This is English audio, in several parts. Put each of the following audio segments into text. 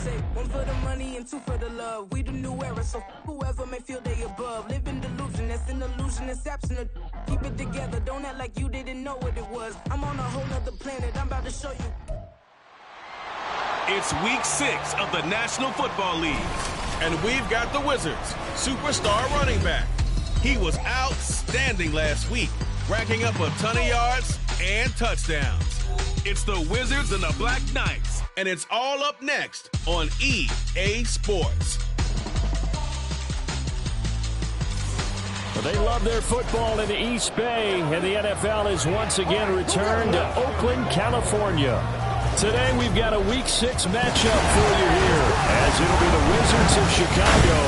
say one for the money and two for the love. We the new era, so whoever may feel they above. Live in delusion, that's an illusion, it's absent. Keep it together, don't act like you didn't know what it was. I'm on a whole nother planet, I'm about to show you. It's week 6 of the National Football League, and we've got the Wizards' superstar running back. He was outstanding last week, racking up a ton of yards and touchdowns. It's the Wizards and the BlackKnights, and it's all up next on EA Sports. Well, they love their football in the East Bay, and the NFL has once again returned to Oakland, California. Today we've got a Week 6 matchup for you here, as it'll be the Wizards of Chicago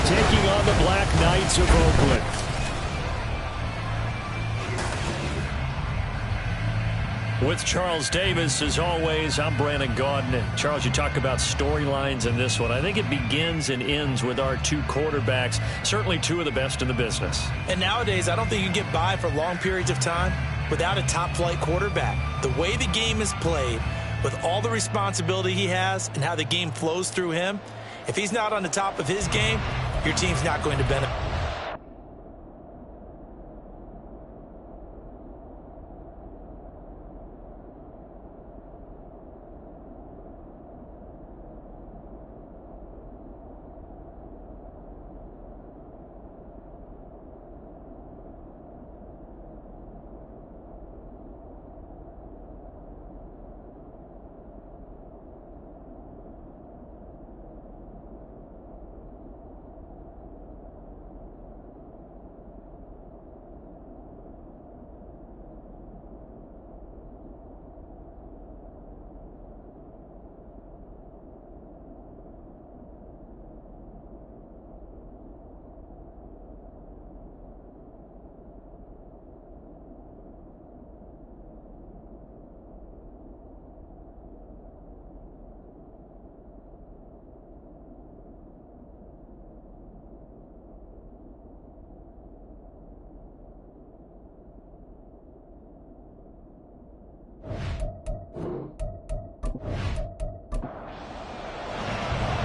taking on the BlackKnights of Oakland. With Charles Davis, as always, I'm Brandon Gaudin. Charles, you talk about storylines in this one. I think it begins and ends with our two quarterbacks, certainly two of the best in the business. And nowadays, I don't think you get by for long periods of time without a top-flight quarterback. The way the game is played, with all the responsibility he has and how the game flows through him, if he's not on the top of his game, your team's not going to benefit.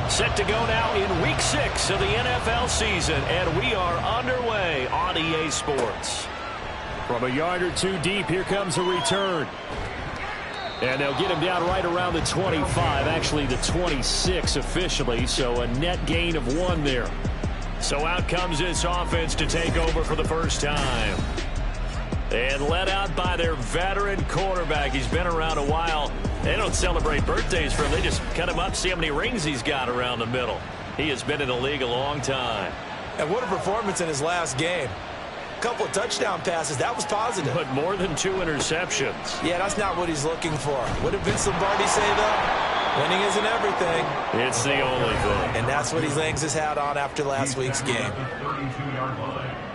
Set to go now in Week 6 of the NFL season, and we are underway on EA Sports. From a yard or two deep, here comes a return. And they'll get him down right around the 25, actually the 26 officially, so a net gain of 1 there. So out comes this offense to take over for the first time. And led out by their veteran quarterback. He's been around a while. They don't celebrate birthdays for him. They just cut him up, see how many rings he's got around the middle. He has been in the league a long time. And what a performance in his last game. A couple of touchdown passes. That was positive. But more than 2 interceptions. Yeah, that's not what he's looking for. What did Vince Lombardi say, though? Winning isn't everything. It's the only thing. And that's what he hangs his hat on after last week's game.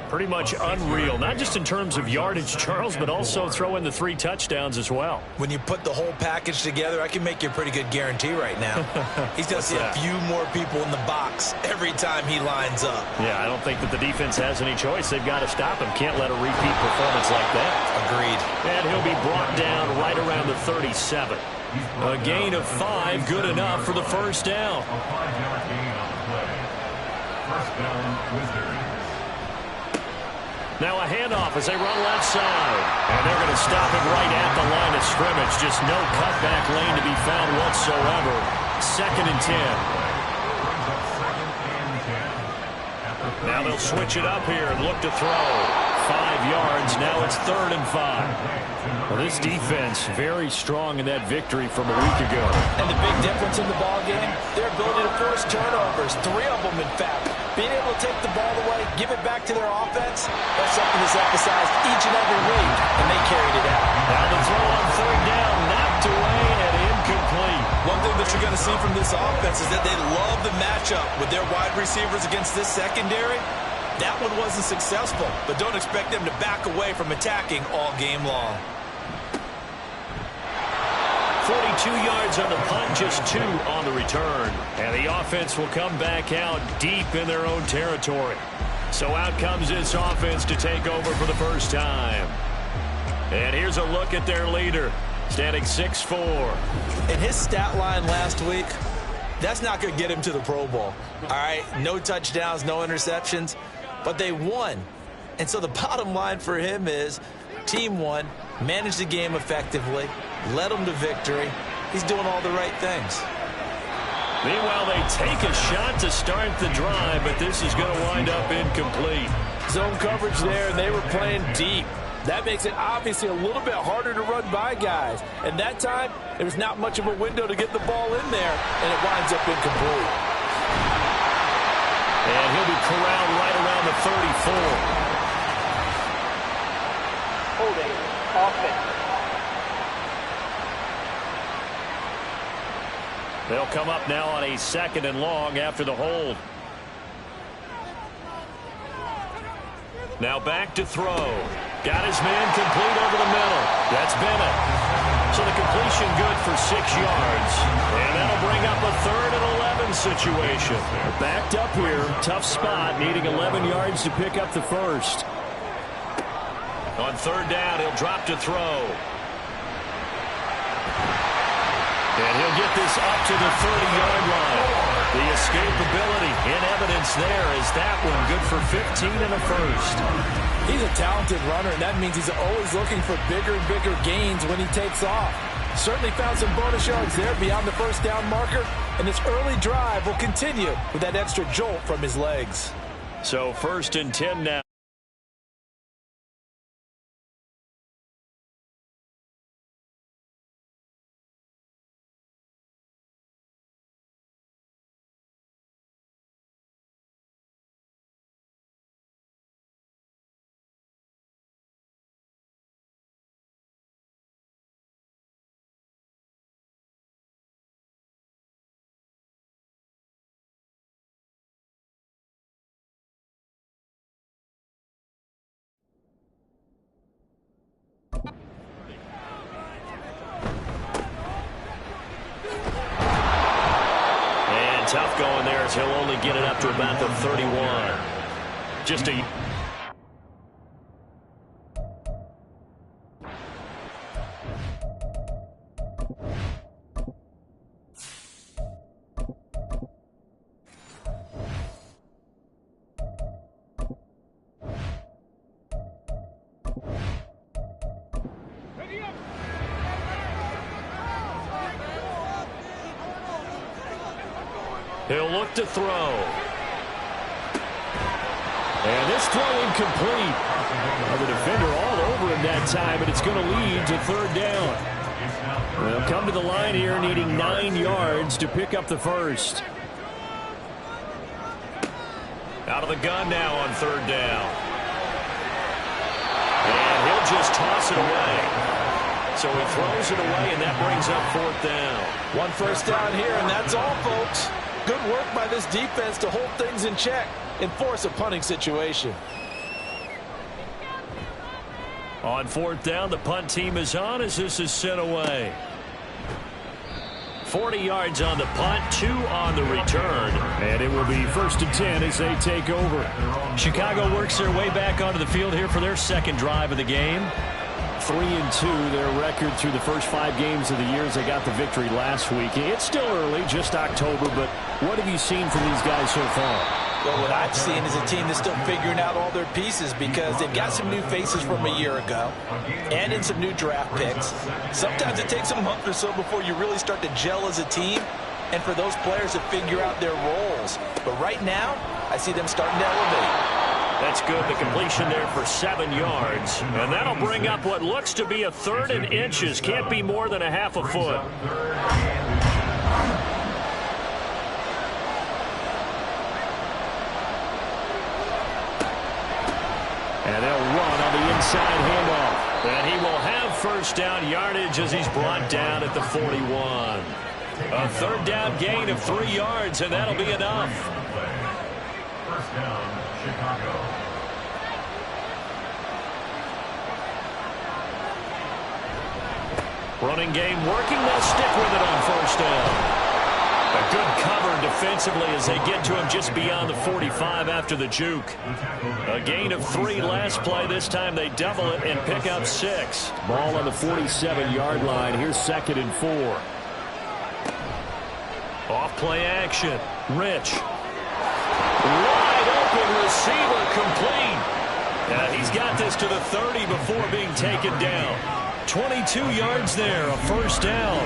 Pretty much unreal, not just in terms of yardage, Charles, but also throw in the 3 touchdowns as well. When you put the whole package together, I can make you a pretty good guarantee right now. He's going to see a few more people in the box every time he lines up. Yeah, I don't think that the defense has any choice. They've got to stop him. Can't let a repeat performance like that. Agreed. And he'll be brought down right around the 37. A gain of 5, good enough for the first down. A 5-yard gain on the play. First down, Wizards. Now a handoff as they run left side. And they're going to stop it right at the line of scrimmage. Just no cutback lane to be found whatsoever. 2nd and 10. Now they'll switch it up here and look to throw. 5 yards. Now it's 3rd and 5. Well, this defense very strong in that victory from a week ago. And the big difference in the ball game, their ability to force turnovers. 3 of them, in fact. Being able to take the ball away, give it back to their offense, that's something that's emphasized each and every week, and they carried it out. Now the throw on 3rd down, knocked away and incomplete. One thing that you're going to see from this offense is that they love the matchup with their wide receivers against this secondary. That one wasn't successful, but don't expect them to back away from attacking all game long. 42 yards on the punt, just 2 on the return. And the offense will come back out deep in their own territory. So out comes this offense to take over for the first time. And here's a look at their leader, standing 6'4". In his stat line last week, That's not going to get him to the Pro Bowl. All right, no touchdowns, no interceptions, but they won. And so the bottom line for him is team won, managed the game effectively, led them to victory. He's doing all the right things. Meanwhile, they take a shot to start the drive, but this is going to wind up incomplete. Zone coverage there, and they were playing deep. That makes it obviously a little bit harder to run by guys. And that time, there was not much of a window to get the ball in there, and it winds up incomplete. And he'll be corralled right around the 34. Holding, offense. They'll come up now on a 2nd and long after the hold. Now back to throw. Got his man complete over the middle. That's Bennett. So the completion good for 6 yards. And that'll bring up a 3rd and 11 situation. Backed up here. Tough spot. Needing 11 yards to pick up the first. On 3rd down, he'll drop to throw. And he'll get this up to the 30-yard line. The escapability in evidence there is that one good for 15 and a first. He's a talented runner, and that means he's always looking for bigger and bigger gains when he takes off. Certainly found some bonus yards there beyond the first down marker, and this early drive will continue with that extra jolt from his legs. So 1st and 10 now. Tough going there as he'll only get it up to about the 31. Just a... He'll look to throw. And this throw incomplete. The defender all over him that time, but it's going to lead to 3rd down. They'll come to the line here needing 9 yards to pick up the first. Out of the gun now on 3rd down. And he'll just toss it away. So he throws it away, and that brings up 4th down. 1 first down here, and that's all, folks. Good work by this defense to hold things in check and force a punting situation. On 4th down, the punt team is on as this is sent away. 40 yards on the punt, 2 on the return. And it will be 1st and 10 as they take over. Chicago works their way back onto the field here for their 2nd drive of the game. 3-2, their record through the first 5 games of the year as they got the victory last week. It's still early, just October, but what have you seen from these guys so far? Well, what I've seen is a team that's still figuring out all their pieces because they've got some new faces from a year ago and in some new draft picks. Sometimes it takes a month or so before you really start to gel as a team and for those players to figure out their roles. But right now, I see them starting to elevate. That's good. The completion there for 7 yards. And that'll bring up what looks to be a 3rd and inches. Can't be more than a half a foot. And they'll run on the inside handoff. And he will have 1st down yardage as he's brought down at the 41. A 3rd down gain of 3 yards, and that'll be enough. 1st down, Chicago. Running game working. They'll stick with it on 1st down. A good cover defensively as they get to him just beyond the 45 after the juke. A gain of 3 last play. This time they double it and pick up 6. Ball on the 47-yard line. Here's 2nd and 4. Off play action. Rich. Wide open receiver complete. He's got this to the 30 before being taken down. 22 yards there, a first down.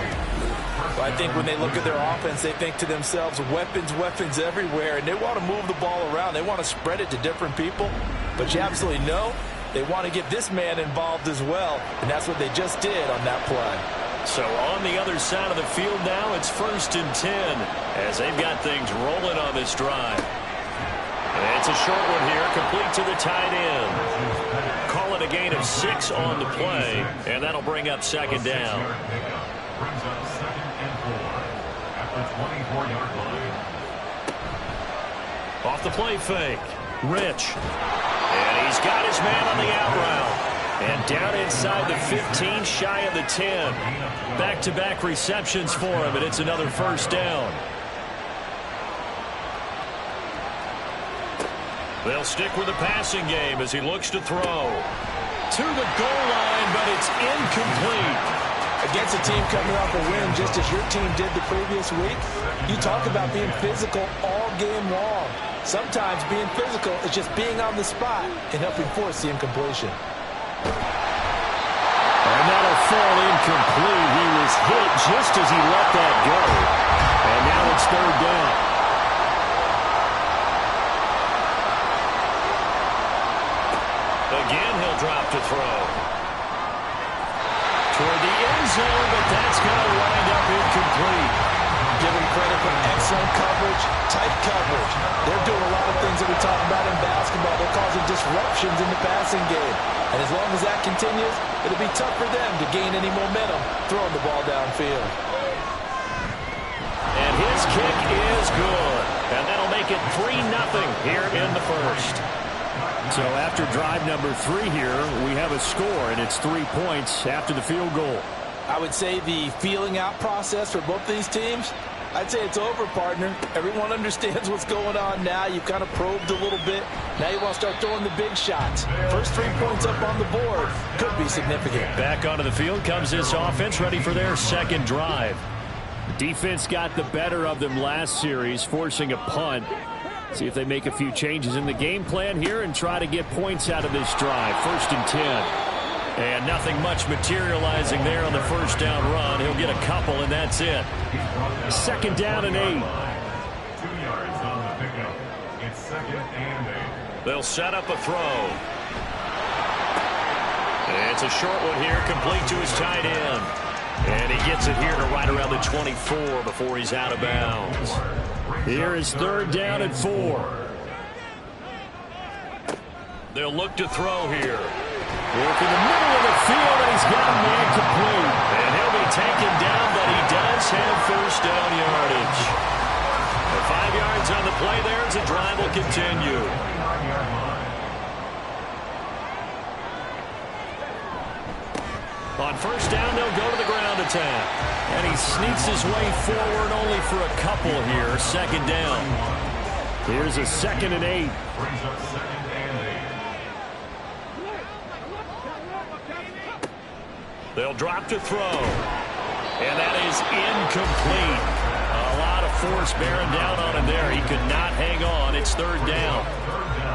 I think when they look at their offense, they think to themselves, weapons, weapons everywhere, and they want to move the ball around. They want to spread it to different people, but you absolutely know they want to get this man involved as well, and that's what they just did on that play. So on the other side of the field now, it's 1st and 10 as they've got things rolling on this drive. And it's a short one here, complete to the tight end. Call it a gain of 6 on the play, and that'll bring up 2nd down. Brings up 2nd and 4 at the 24-yard line. Off the play fake. Rich. And he's got his man on the out route. And down inside the 15, shy of the 10. Back-to-back receptions for him, and it's another first down. They'll stick with the passing game as he looks to throw. To the goal line, but it's incomplete. Against a team coming off a win just as your team did the previous week, you talk about being physical all game long. Sometimes being physical is just being on the spot and helping force the incompletion. And that'll fall incomplete. He was hit just as he let that go. And now it's 3rd down. Again, he'll drop to throw. Toward the end zone, but that's going to wind up incomplete. Give him credit for excellent coverage, tight coverage. They're doing a lot of things that we talk about in basketball. They're causing disruptions in the passing game. And as long as that continues, it'll be tough for them to gain any momentum throwing the ball downfield. And his kick is good. And that'll make it 3-0 here in the first. So after drive number 3 here, we have a score, and it's 3 points after the field goal. I would say the feeling out process for both these teams, I'd say it's over, partner. Everyone understands what's going on now. You've kind of probed a little bit. Now you want to start throwing the big shots. First 3 points up on the board could be significant. Back onto the field comes this offense, ready for their 2nd drive. The defense got the better of them last series, forcing a punt. See if they make a few changes in the game plan here and try to get points out of this drive. 1st and 10. And nothing much materializing there on the first down run. He'll get a couple, and that's it. 2nd down and 8. 2 yards on the pickup. It's 2nd and 8. They'll set up a throw. And it's a short one here, complete to his tight end. And he gets it here to right around the 24 before he's out of bounds. Here is 3rd down and 4. They'll look to throw here. Work in the middle of the field, and he's got a man complete. And he'll be taken down, but he does have first down yardage. And 5 yards on the play there as the drive will continue. On first down, they'll go to the ground attack. And he sneaks his way forward only for a couple here. 2nd down. Here's a 2nd and 8. Brings up 2nd and 8. They'll drop to throw. And that is incomplete. A lot of force bearing down on him there. He could not hang on. It's 3rd down.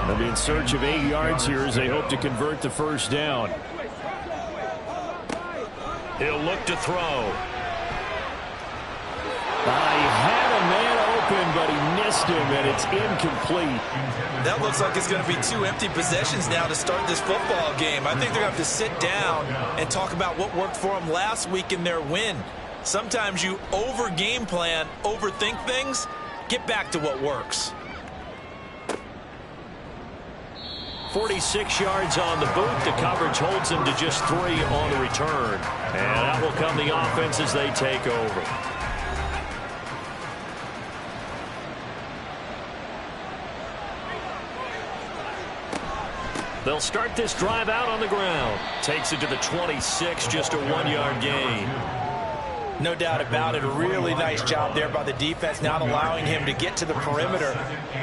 They'll be in search of 8 yards here as they hope to convert the first down. He'll look to throw. He had a man open, but he missed him, and it's incomplete. That looks like it's going to be 2 empty possessions now to start this football game. I think they're going to have to sit down and talk about what worked for them last week in their win. Sometimes you over-game plan, overthink things. Get back to what works. 46 yards on the boot. The coverage holds him to just 3 on the return. And out will come the offense as they take over. They'll start this drive out on the ground. Takes it to the 26, just a 1-yard gain. No doubt about it. A really nice job there by the defense, not allowing him to get to the perimeter.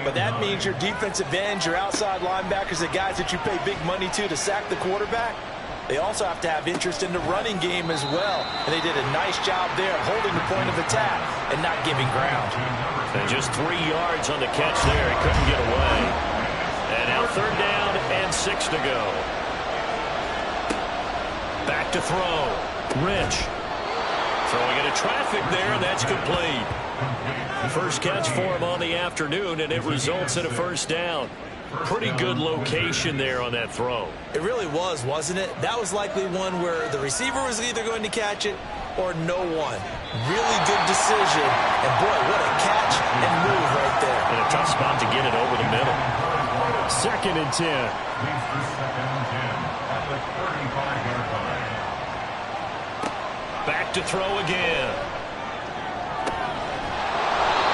But that means your defensive ends, your outside linebackers, the guys that you pay big money to sack the quarterback, they also have to have interest in the running game as well. And they did a nice job there of holding the point of attack and not giving ground. And just 3 yards on the catch there. He couldn't get away. And now 3rd down and 6 to go. Back to throw. Rich. Throwing into traffic there, and that's complete. First catch for him on the afternoon, and it results in a 1st down. Pretty good location there on that throw. It really was, wasn't it? That was likely one where the receiver was either going to catch it or no one. Really good decision. And, boy, what a catch and move right there. And a tough spot to get it over the middle. 2nd and 10. Leads to 2nd and 10 at the 35-yard line. Back to throw again.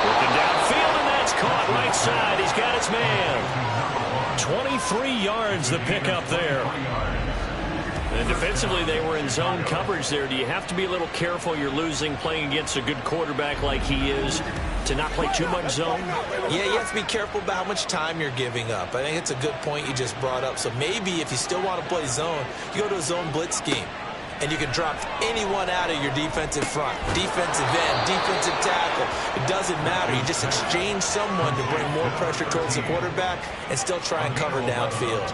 Looking downfield, and that's caught right side. He's got his man. 23 yards the pickup there. And defensively, they were in zone coverage there. Do you have to be a little careful? You're losing playing against a good quarterback like he is to not play too much zone? Yeah, you have to be careful about how much time you're giving up. I think it's a good point you just brought up. So maybe if you still want to play zone, you go to a zone blitz scheme. And you can drop anyone out of your defensive front, defensive end, defensive tackle. It doesn't matter. You just exchange someone to bring more pressure towards the quarterback and still try and cover downfield.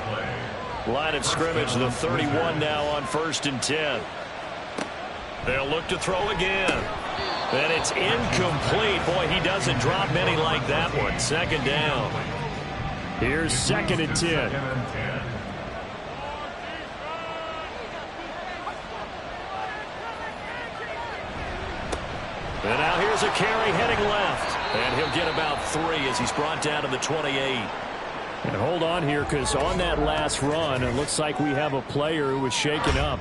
Line of scrimmage, the 31 now on 1st and 10. They'll look to throw again. And it's incomplete. Boy, he doesn't drop many like that one. 2nd down. Here's 2nd and 10. And now here's a carry heading left. And he'll get about 3 as he's brought down to the 28. And hold on here, because on that last run, it looks like we have a player who was shaken up.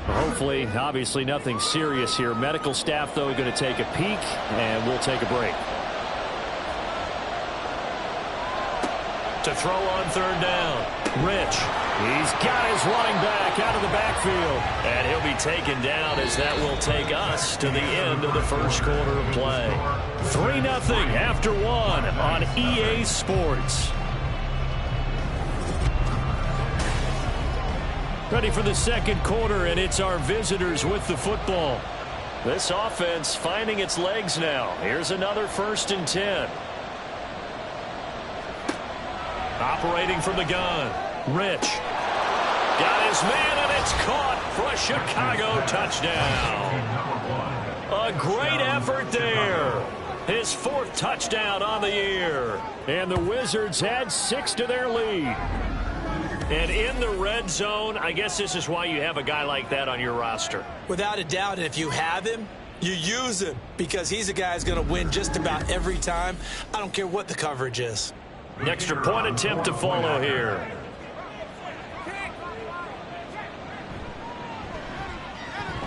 Hopefully, obviously nothing serious here. Medical staff, though, going to take a peek, and we'll take a break. To throw on 3rd down. Rich. He's got his running back out of the backfield. And he'll be taken down as that will take us to the end of the 1st quarter of play. 3-0 after 1 on EA Sports. Ready for the 2nd quarter, and it's our visitors with the football. This offense finding its legs now. Here's another 1st and 10. Operating from the gun. Rich. Got his man, and it's caught for a Chicago touchdown. A great effort there. His 4th touchdown on the year. And the Wizards had 6 to their lead. And in the red zone, I guess this is why you have a guy like that on your roster. Without a doubt, and if you have him, you use him, because he's a guy who's going to win just about every time. I don't care what the coverage is. An extra point attempt to follow here.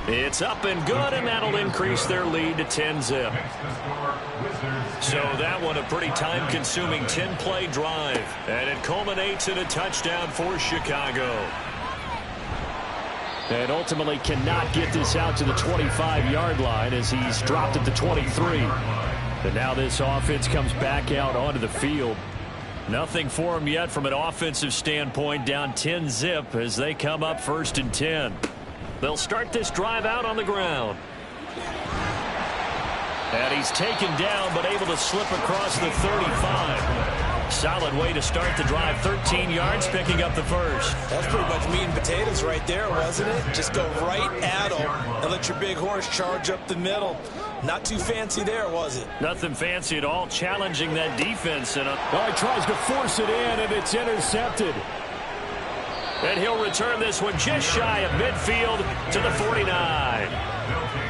It's up and good, and that'll increase their lead to 10-zip. So that one a pretty time-consuming 10-play drive. And it culminates in a touchdown for Chicago. And ultimately cannot get this out to the 25-yard line as he's dropped at the 23. And now this offense comes back out onto the field. Nothing for them yet from an offensive standpoint, down 10-zip as they come up 1st and 10. They'll start this drive out on the ground. And he's taken down but able to slip across the 35. Solid way to start the drive. 13 yards, picking up the 1st. That's pretty much meat and potatoes right there, wasn't it? Just go right at them and let your big horse charge up the middle. Not too fancy there, was it? Nothing fancy at all, challenging that defense. And he tries to force it in, and it's intercepted. And he'll return this one just shy of midfield to the 49.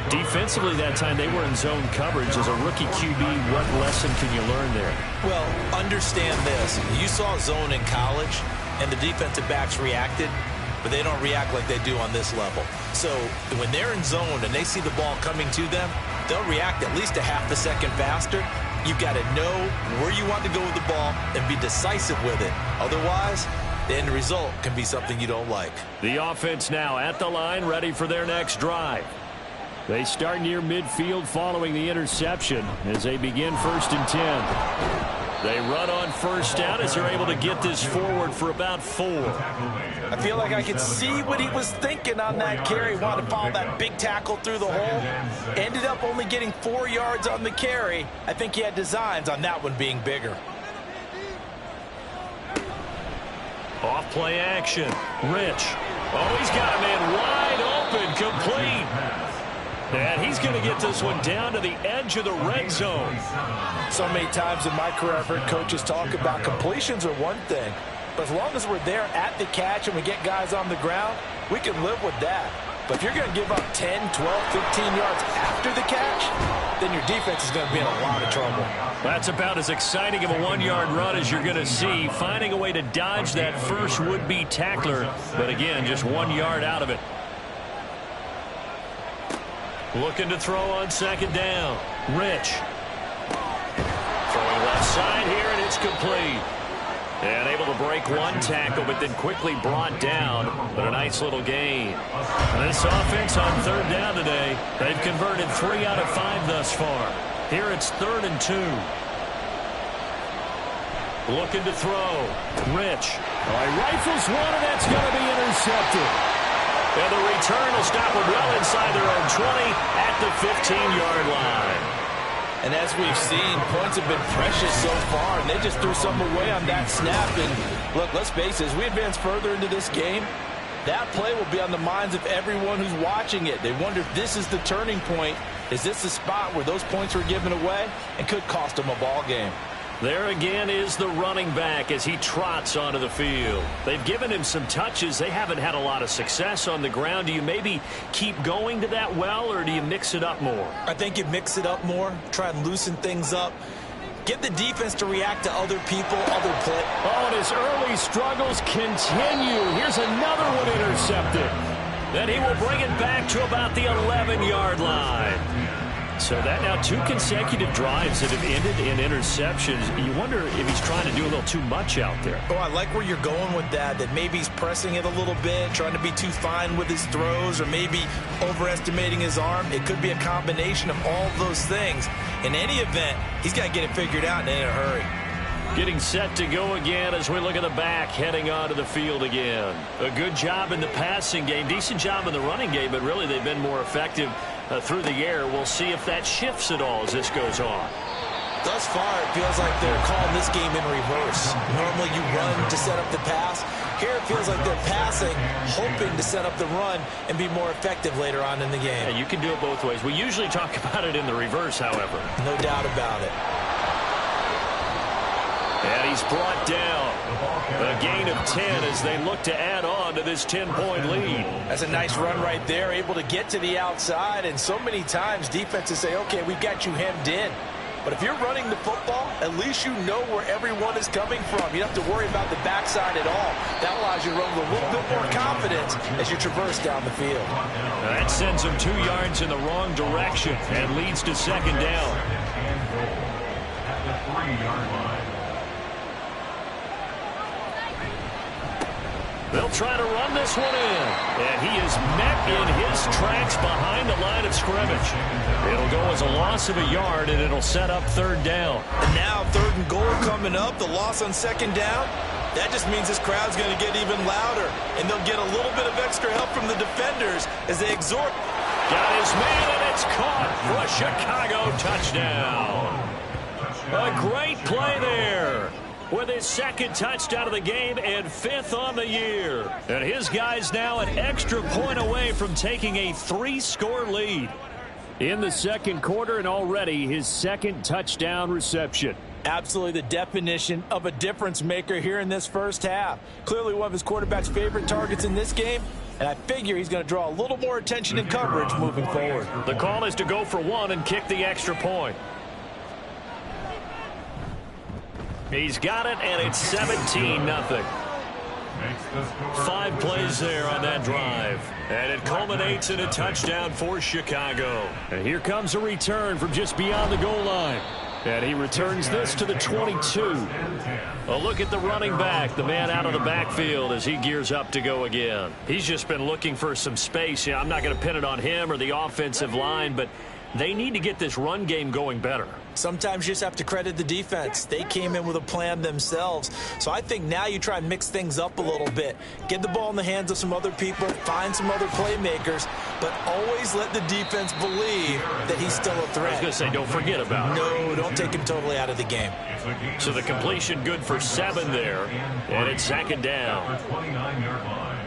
Defensively that time, they were in zone coverage. As a rookie QB, what lesson can you learn there? Well, understand this. You saw zone in college, and the defensive backs reacted, but they don't react like they do on this level. So when they're in zone and they see the ball coming to them, they'll react at least a half a second faster. You've got to know where you want to go with the ball and be decisive with it. Otherwise, the end result can be something you don't like. The offense now at the line, ready for their next drive. They start near midfield following the interception as they begin 1st and 10. They run on first down as they're able to get this forward for about 4. I feel like I could see what he was thinking on that carry. Wanted to follow that big tackle through the hole. Ended up only getting 4 yards on the carry. I think he had designs on that one being bigger. Off play action. Rich. Oh, he's got a man wide open, complete. And he's going to get this one down to the edge of the red zone. So many times in my career, I've heard coaches talk about completions are one thing. But as long as we're there at the catch and we get guys on the ground, we can live with that. But if you're going to give up 10, 12, 15 yards after the catch, then your defense is going to be in a lot of trouble. That's about as exciting of a 1-yard run as you're going to see, finding a way to dodge that first would-be tackler. But again, just 1 yard out of it. Looking to throw on second down. Rich. Throwing left side here, and it's complete. And able to break one tackle, but then quickly brought down. But a nice little gain. This offense on third down today, they've converted 3 out of 5 thus far. Here it's 3rd and 2. Looking to throw. Rich. Rifles one, and that's going to be intercepted. And the return will stop them well inside their own 20 at the 15-yard line. And as we've seen, points have been precious so far, and they just threw some away on that snap. And look, let's face it, as we advance further into this game, that play will be on the minds of everyone who's watching it. They wonder if this is the turning point. Is this the spot where those points were given away and could cost them a ball game? There again is the running back as he trots onto the field. They've given him some touches. They haven't had a lot of success on the ground. Do you maybe keep going to that well, or do you mix it up more? I think you mix it up more, try and loosen things up. Get the defense to react to other people, other play. Oh, and his early struggles continue. Here's another one intercepted. Then he will bring it back to about the 11-yard line. So that now 2 consecutive drives that have ended in interceptions. You wonder if he's trying to do a little too much out there. Oh, I like where you're going with that maybe he's pressing it a little bit, trying to be too fine with his throws, or maybe overestimating his arm. It could be a combination of all of those things. In any event, he's got to get it figured out and in a hurry. Getting set to go again as we look at the back, heading onto the field again. A good job in the passing game, decent job in the running game, but really they've been more effective through the air. We'll see if that shifts at all as this goes on. Thus far, it feels like they're calling this game in reverse. Normally you run to set up the pass. Here it feels like they're passing, hoping to set up the run and be more effective later on in the game. Yeah, you can do it both ways. We usually talk about it in the reverse, however. No doubt about it. And he's brought down. A gain of 10 as they look to add on to this 10-point lead. That's a nice run right there, able to get to the outside. And so many times defenses say, okay, we've got you hemmed in. But if you're running the football, at least you know where everyone is coming from. You don't have to worry about the backside at all. That allows you to run with a little bit more confidence as you traverse down the field. That sends him 2 yards in the wrong direction and leads to second down. At the 3-yard line. They'll try to run this one in. And he is met in his tracks behind the line of scrimmage. It'll go as a loss of a yard, and it'll set up third down. And now 3rd and goal coming up. The loss on second down. That just means this crowd's going to get even louder. And they'll get a little bit of extra help from the defenders as they exhort. Got his man, and it's caught for a Chicago touchdown. A great play there. With his 2nd touchdown of the game and 5th on the year. And his guys now an extra point away from taking a 3-score lead. In the 2nd quarter, and already his 2nd touchdown reception. Absolutely the definition of a difference maker here in this first half. Clearly one of his quarterback's favorite targets in this game. And I figure he's going to draw a little more attention and coverage moving forward. The call is to go for 1 and kick the extra point. He's got it, and it's 17-0. 5 plays there on that drive. And it culminates in a touchdown for Chicago. And here comes a return from just beyond the goal line. And he returns this to the 22. A look at the running back, the man out of the backfield as he gears up to go again. He's just been looking for some space. Yeah, I'm not going to pin it on him or the offensive line, but they need to get this run game going better. Sometimes you just have to credit the defense. They came in with a plan themselves. So I think now you try and mix things up a little bit. Get the ball in the hands of some other people, find some other playmakers, but always let the defense believe that he's still a threat. I was going to say, don't forget about it. No, don't take him totally out of the game. So the completion good for 7 there, and it's 2nd down. 29-yard line.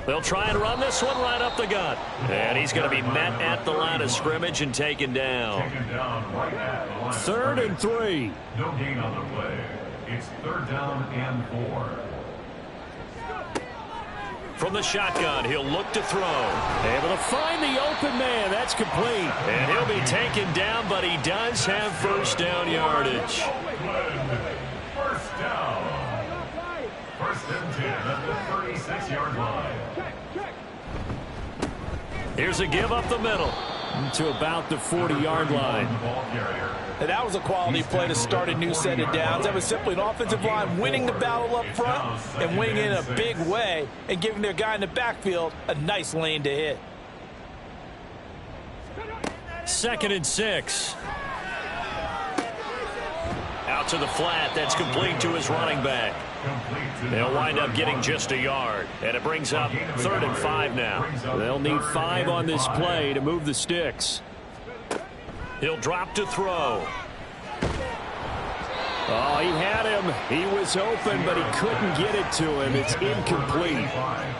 They'll try and run this one right up the gut. And he's going to be met at the line of scrimmage and taken down. Taken down right at the line of 3rd and 3. No gain on the play. It's 3rd down and 4. From the shotgun, he'll look to throw. Able to find the open man. That's complete. And he'll be taken down, but he does have first down yardage. First down. 1st and 10 at the 36-yard line. Here's a give up the middle To about the 40-yard line. And that was a quality play to start a new set of downs. That was simply an offensive line winning the battle up front and winning in a big way and giving their guy in the backfield a nice lane to hit. 2nd and 6. Out to the flat. That's complete to his running back. They'll wind up getting just a yard. And it brings up 3rd and 5 now. They'll need 5 on this play to move the sticks. He'll drop to throw. Oh, he had him. He was open, but he couldn't get it to him. It's incomplete.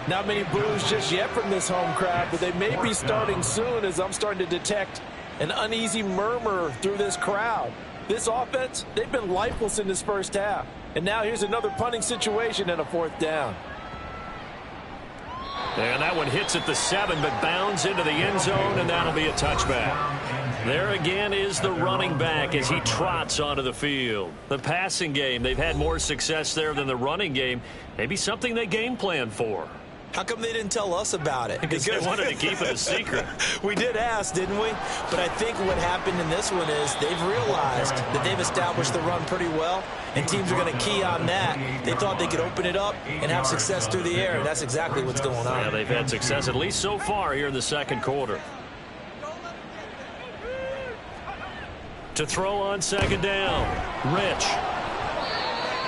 Not many boos just yet from this home crowd, but they may be starting soon as I'm starting to detect an uneasy murmur through this crowd. This offense, they've been lifeless in this first half. And now here's another punting situation and a 4th down. And that one hits at the 7, but bounds into the end zone, and that'll be a touchback. There again is the running back as he trots onto the field. The passing game, they've had more success there than the running game. Maybe something they game plan for. How come they didn't tell us about it? Because they wanted to keep it a secret. We did ask, didn't we? But I think what happened in this one is they've realized that they've established the run pretty well, and teams are going to key on that. They thought they could open it up and have success through the air, and that's exactly what's going on. Yeah, they've had success, at least so far, here in the 2nd quarter. To throw on 2nd down, Rich.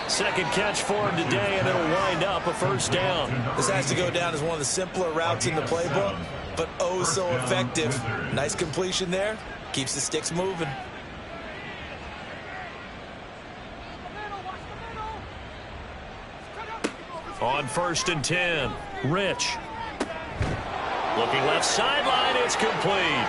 2nd catch for him today, and it'll wind up a 1st down. This has to go down as one of the simpler routes in the playbook, but oh so effective. Nice completion there. Keeps the sticks moving. On 1st and 10, Rich. Looking left sideline, it's complete.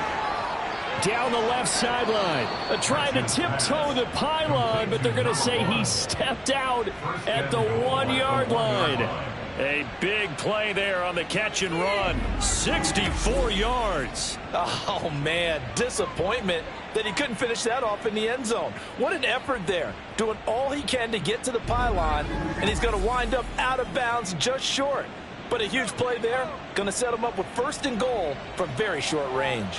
Down the left sideline. Trying to tiptoe the pylon, but they're going to say he stepped out at the 1-yard line. A big play there on the catch and run. 64 yards. Oh, man, disappointment that he couldn't finish that off in the end zone. What an effort there, doing all he can to get to the pylon, and he's going to wind up out of bounds just short. But a huge play there, going to set him up with 1st and goal from very short range.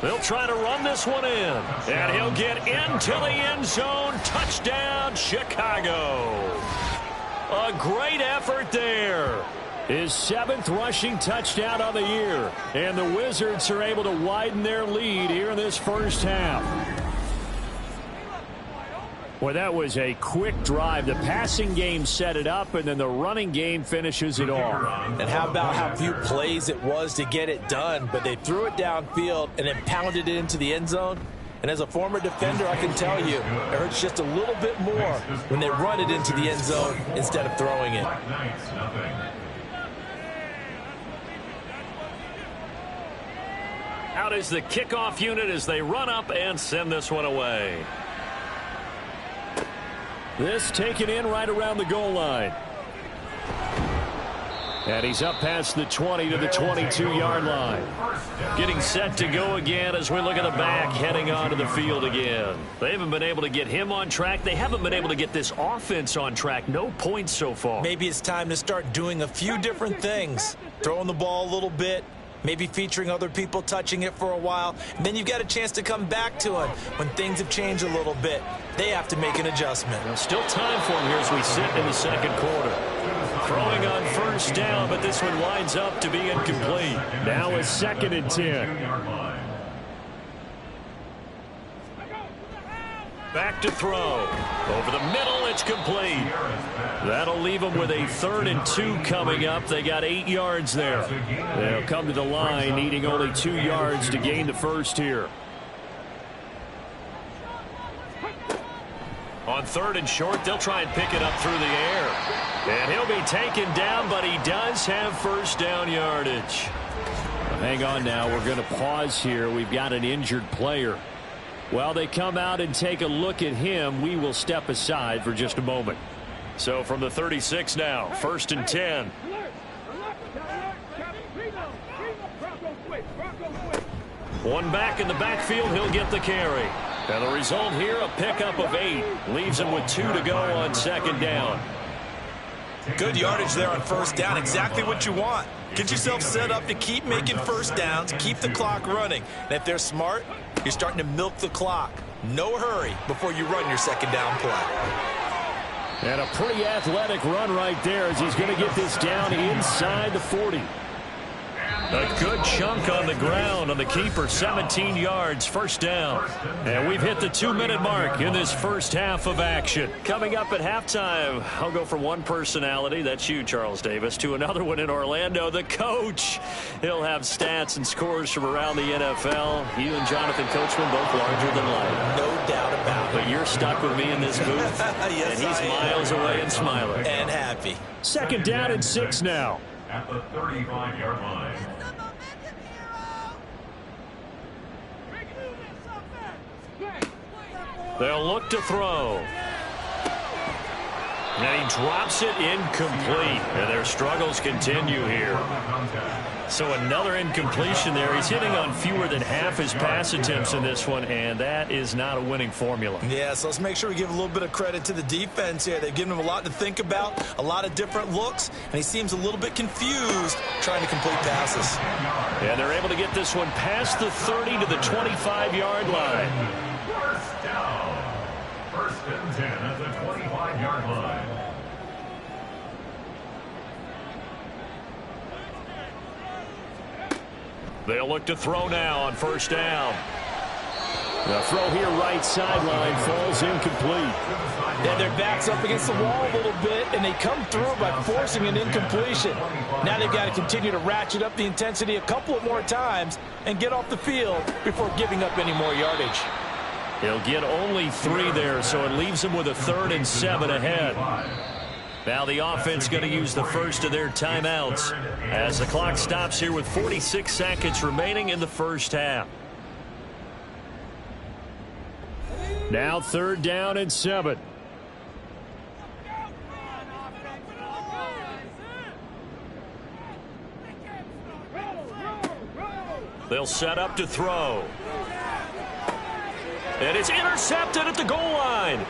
They'll try to run this one in, and he'll get into the end zone. Touchdown, Chicago. A great effort there. His 7th rushing touchdown on the year, and the Wizards are able to widen their lead here in this first half. Well, that was a quick drive. The passing game set it up, and then the running game finishes it off. And how about how few plays it was to get it done, but they threw it downfield and then pounded it into the end zone. And as a former defender, I can tell you, it hurts just a little bit more when they run it into the end zone instead of throwing it. Out is the kickoff unit as they run up and send this one away. This taken in right around the goal line. And he's up past the 20 to the 22-yard line. Getting set to go again as we look at the back heading onto the field again. They haven't been able to get him on track. They haven't been able to get this offense on track. No points so far. Maybe it's time to start doing a few different things. Throwing the ball a little bit, maybe featuring other people touching it for a while, and then you've got a chance to come back to him when things have changed a little bit. They have to make an adjustment. Well, still time for him here as we sit in the second quarter. Throwing on first down, but this one winds up to be incomplete. Now a 2nd and 10. Back to throw. Over the middle, it's complete. That'll leave them with a 3rd and 2 coming up. They got 8 yards there. They'll come to the line needing only 2 yards to gain the first here. On 3rd and short, they'll try and pick it up through the air. And he'll be taken down, but he does have first down yardage. Hang on now. We're going to pause here. We've got an injured player. While they come out and take a look at him, we will step aside for just a moment. So from the 36 now, 1st and 10. One back in the backfield, he'll get the carry. And the result here, a pickup of 8. Leaves him with 2 to go on 2nd down. Good yardage there on 1st down. Exactly what you want. Get yourself set up to keep making first downs, keep the clock running. And if they're smart, you're starting to milk the clock. No hurry before you run your 2nd down play. And a pretty athletic run right there as he's going to get this down inside the 40. A good chunk on the ground on the keeper, 17 yards, first down. And we've hit the 2-minute mark in this first half of action. Coming up at halftime, I'll go from one personality, that's you, Charles Davis, to another one in Orlando, the coach. He'll have stats and scores from around the NFL. You and Jonathan Coachman both larger than life. No doubt about it. But you're stuck with me in this booth. Yes, and he's miles away and smiling. And happy. 2nd down and 6 now. At the 35-yard line. They'll look to throw. And he drops it incomplete. And their struggles continue here. So another incompletion there. He's hitting on fewer than half his pass attempts in this one, and that is not a winning formula. Yeah, so let's make sure we give a little bit of credit to the defense here. They've given him a lot to think about, a lot of different looks, and he seems a little bit confused trying to complete passes. And they're able to get this one past the 30 to the 25-yard line. First down. 1st and 10 at the 25-yard line. They'll look to throw now on 1st down. The throw here right sideline falls incomplete. And their back's up against the wall a little bit, and they come through by forcing an incompletion. Now they've got to continue to ratchet up the intensity a couple of more times and get off the field before giving up any more yardage. He'll get only 3 there, so it leaves him with a 3rd and 7 ahead. Now the offense going to use the first of their timeouts as the clock stops here with 46 seconds remaining in the first half. Now 3rd down and 7. They'll set up to throw. And it's intercepted at the goal line.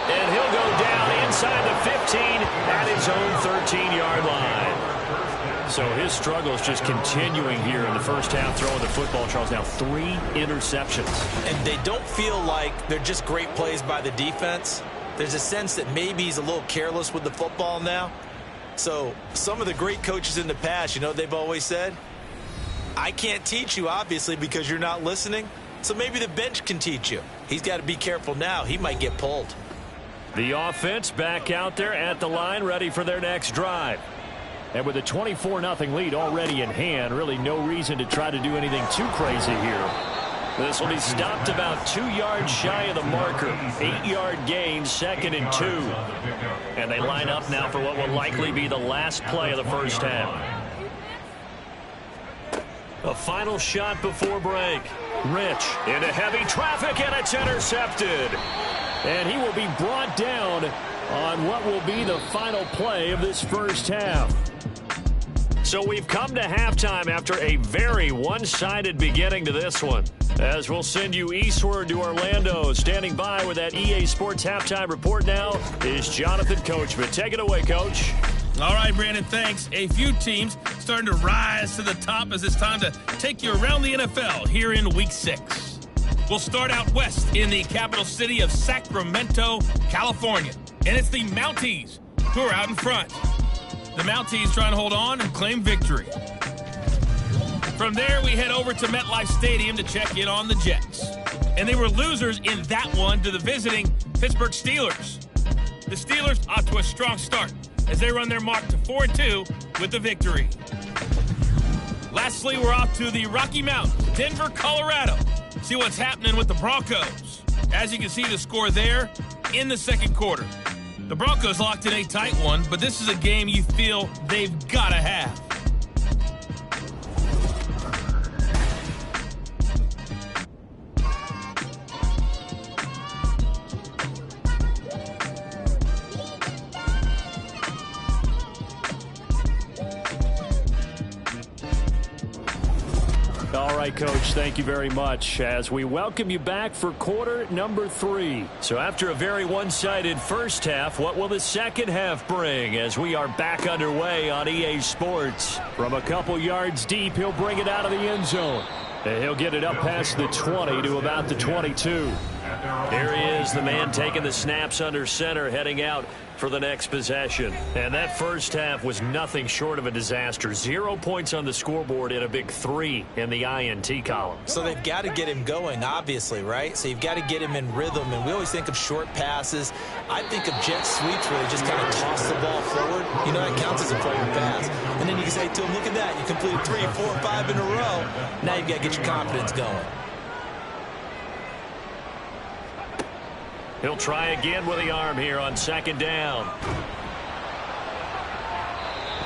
And he'll go down inside the 15 at his own 13-yard line. So his struggles just continuing here in the first half throwing the football. Charles, now 3 interceptions. And they don't feel like they're just great plays by the defense. There's a sense that maybe he's a little careless with the football now. So some of the great coaches in the past, you know what they've always said? I can't teach you, obviously, because you're not listening. So maybe the bench can teach you. He's got to be careful now. He might get pulled. The offense back out there at the line, ready for their next drive. And with a 24-0 lead already in hand, really no reason to try to do anything too crazy here. This will be stopped about 2 yards shy of the marker. 8-yard gain, 2nd and 2. And they line up now for what will likely be the last play of the first half. A final shot before break. Rich into heavy traffic, and it's intercepted. And he will be brought down on what will be the final play of this first half. So we've come to halftime after a very one-sided beginning to this one. As we'll send you eastward to Orlando. Standing by with that EA Sports halftime report now is Jonathan Coachman. Take it away, Coach. All right, Brandon, thanks. A few teams starting to rise to the top as it's time to take you around the NFL here in Week 6. We'll start out west in the capital city of Sacramento, California. And it's the Mounties who are out in front. The Mounties trying to hold on and claim victory. From there, we head over to MetLife Stadium to check in on the Jets. And they were losers in that one to the visiting Pittsburgh Steelers. The Steelers off to a strong start as they run their mark to 4-2 with the victory. Lastly, we're off to the Rocky Mountains, Denver, Colorado. See what's happening with the Broncos. As you can see, the score there in the second quarter. The Broncos locked in a tight one, but this is a game you feel they've got to have. All right, Coach, thank you very much as we welcome you back for quarter number 3. So after a very one-sided first half, what will the second half bring as we are back underway on EA Sports? From a couple yards deep, he'll bring it out of the end zone. And he'll get it up past the 20 to about the 22. Here he is, the man taking the snaps under center, heading out for the next possession. And that first half was nothing short of a disaster. 0 points on the scoreboard and a big 3 in the INT column. So they've got to get him going, obviously, right? So you've got to get him in rhythm. And we always think of short passes. I think of jet sweeps where they just kind of toss the ball forward. You know, that counts as a forward pass. And then you can say to him, look at that. You completed 3, 4, 5 in a row. Now you've got to get your confidence going. He'll try again with the arm here on second down.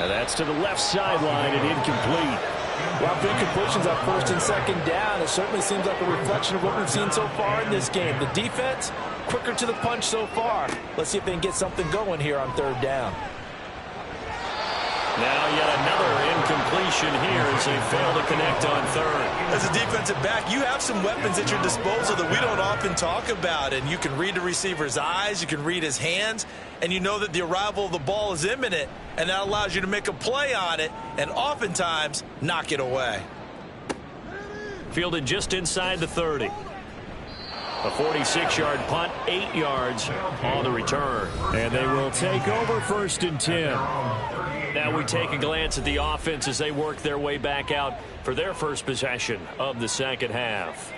And that's to the left sideline and incomplete. Well, for incompletions on first and second down, it certainly seems like a reflection of what we've seen so far in this game. The defense, quicker to the punch so far. Let's see if they can get something going here on third down. Now yet another incompletion here as they fail to connect on third. As a defensive back, you have some weapons at your disposal that we don't often talk about. And you can read the receiver's eyes, you can read his hands, and you know that the arrival of the ball is imminent. And that allows you to make a play on it and oftentimes knock it away. Fielded just inside the 30. A 46-yard punt, 8 yards on the return. And they will take over first and 10. Now we take a glance at the offense as they work their way back out for their first possession of the second half.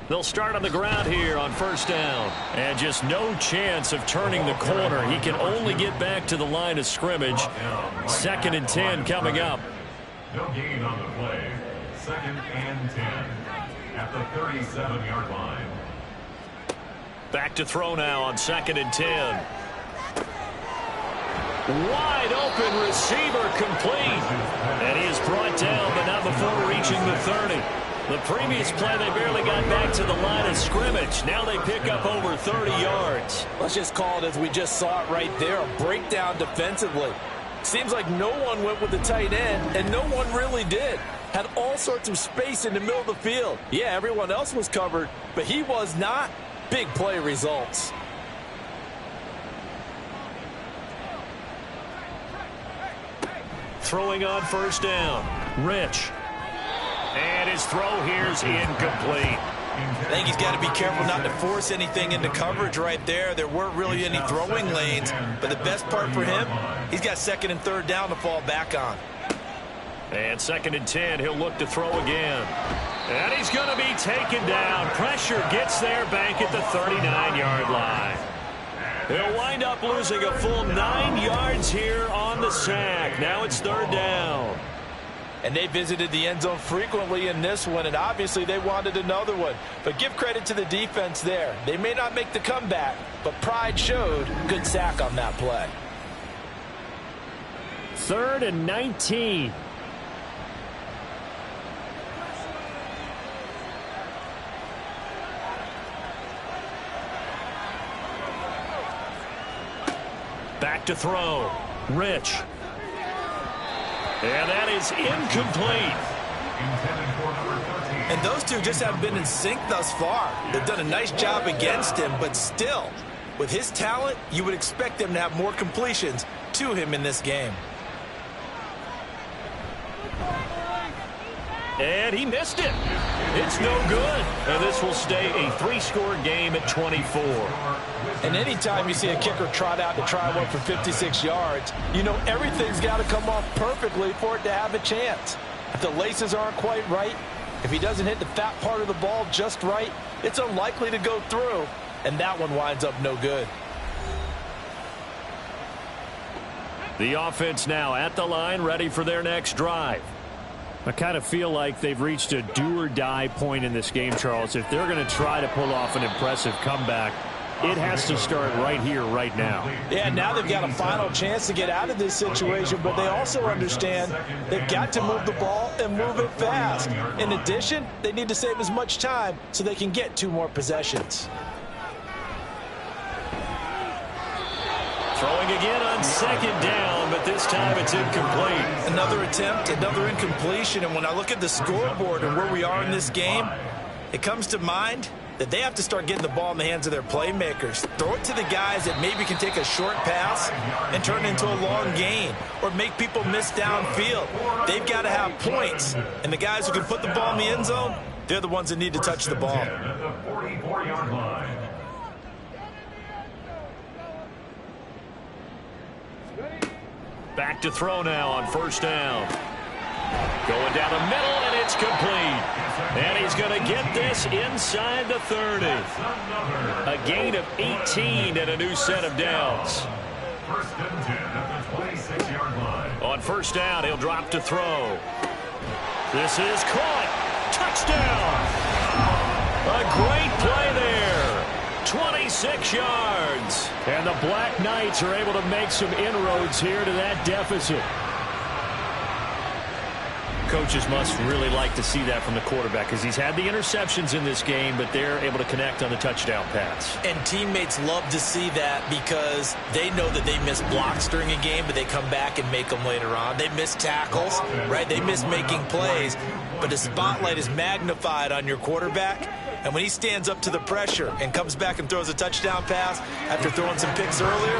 They'll start on the ground here on first down. And just no chance of turning the corner. He can only get back to the line of scrimmage. Second and 10 coming up. No gain on the play. Second and 10 at the 37-yard line. Back to throw now on second and 10. Wide open receiver complete. And he is brought down, but not before reaching the 30. The previous play, they barely got back to the line of scrimmage. Now they pick up over 30 yards. Let's just call it as we just saw it right there, a breakdown defensively. Seems like no one went with the tight end, and no one really did. Had all sorts of space in the middle of the field. Yeah, everyone else was covered, but he was not. Big play results. Throwing on first down. Rich. And his throw here is incomplete. I think he's got to be careful not to force anything into coverage right there. There weren't really any throwing lanes, but the best part for him, he's got second and third down to fall back on. And second and 10, he'll look to throw again. And he's going to be taken down. Pressure gets there, Bank at the 39-yard line. He'll wind up losing a full 9 yards here on the sack. Now it's third down. And they visited the end zone frequently in this one, and obviously they wanted another one. But give credit to the defense there. They may not make the comeback, but pride showed. Good sack on that play. Third and 19. Back to throw. Rich. And that is incomplete. And those two just haven't been in sync thus far. They've done a nice job against him, but still, With his talent, you would expect him to have more completions to him in this game. And he missed it. It's no good. And this will stay a 3-score game at 24. And anytime you see a kicker trot out to try one for 56 yards, you know everything's got to come off perfectly for it to have a chance. If the laces aren't quite right, if he doesn't hit the fat part of the ball just right, it's unlikely to go through. And that one winds up no good. The offense now at the line, ready for their next drive. I kind of feel like they've reached a do-or-die point in this game, Charles. If they're going to try to pull off an impressive comeback, it has to start right here, right now. Yeah, now they've got a final chance to get out of this situation, but they also understand they've got to move the ball and move it fast. In addition, they need to save as much time so they can get 2 more possessions. Throwing again on 2nd down, but this time it's incomplete. Another attempt, another incompletion, and when I look at the scoreboard and where we are in this game, it comes to mind that they have to start getting the ball in the hands of their playmakers. Throw it to the guys that maybe can take a short pass and turn it into a long gain or make people miss downfield. They've got to have points, and the guys who can put the ball in the end zone, they're the ones that need to touch the ball. At the 44-yard line. Back to throw now on 1st down. Going down the middle, and it's complete. And he's going to get this inside the 30. A gain of 18 and a new set of downs. 1st and 10 at the 26-yard line. On 1st down, he'll drop to throw. This is caught. Touchdown. A great play there. 26 yards. And the Black Knights are able to make some inroads here to that deficit. Coaches must really like to see that from the quarterback because he's had the interceptions in this game, but they're able to connect on the touchdown pass. And teammates love to see that because they know that they miss blocks during a game, but they come back and make them later on. They miss tackles, right? They miss making plays, but the spotlight is magnified on your quarterback. And when he stands up to the pressure and comes back and throws a touchdown pass after throwing some picks earlier,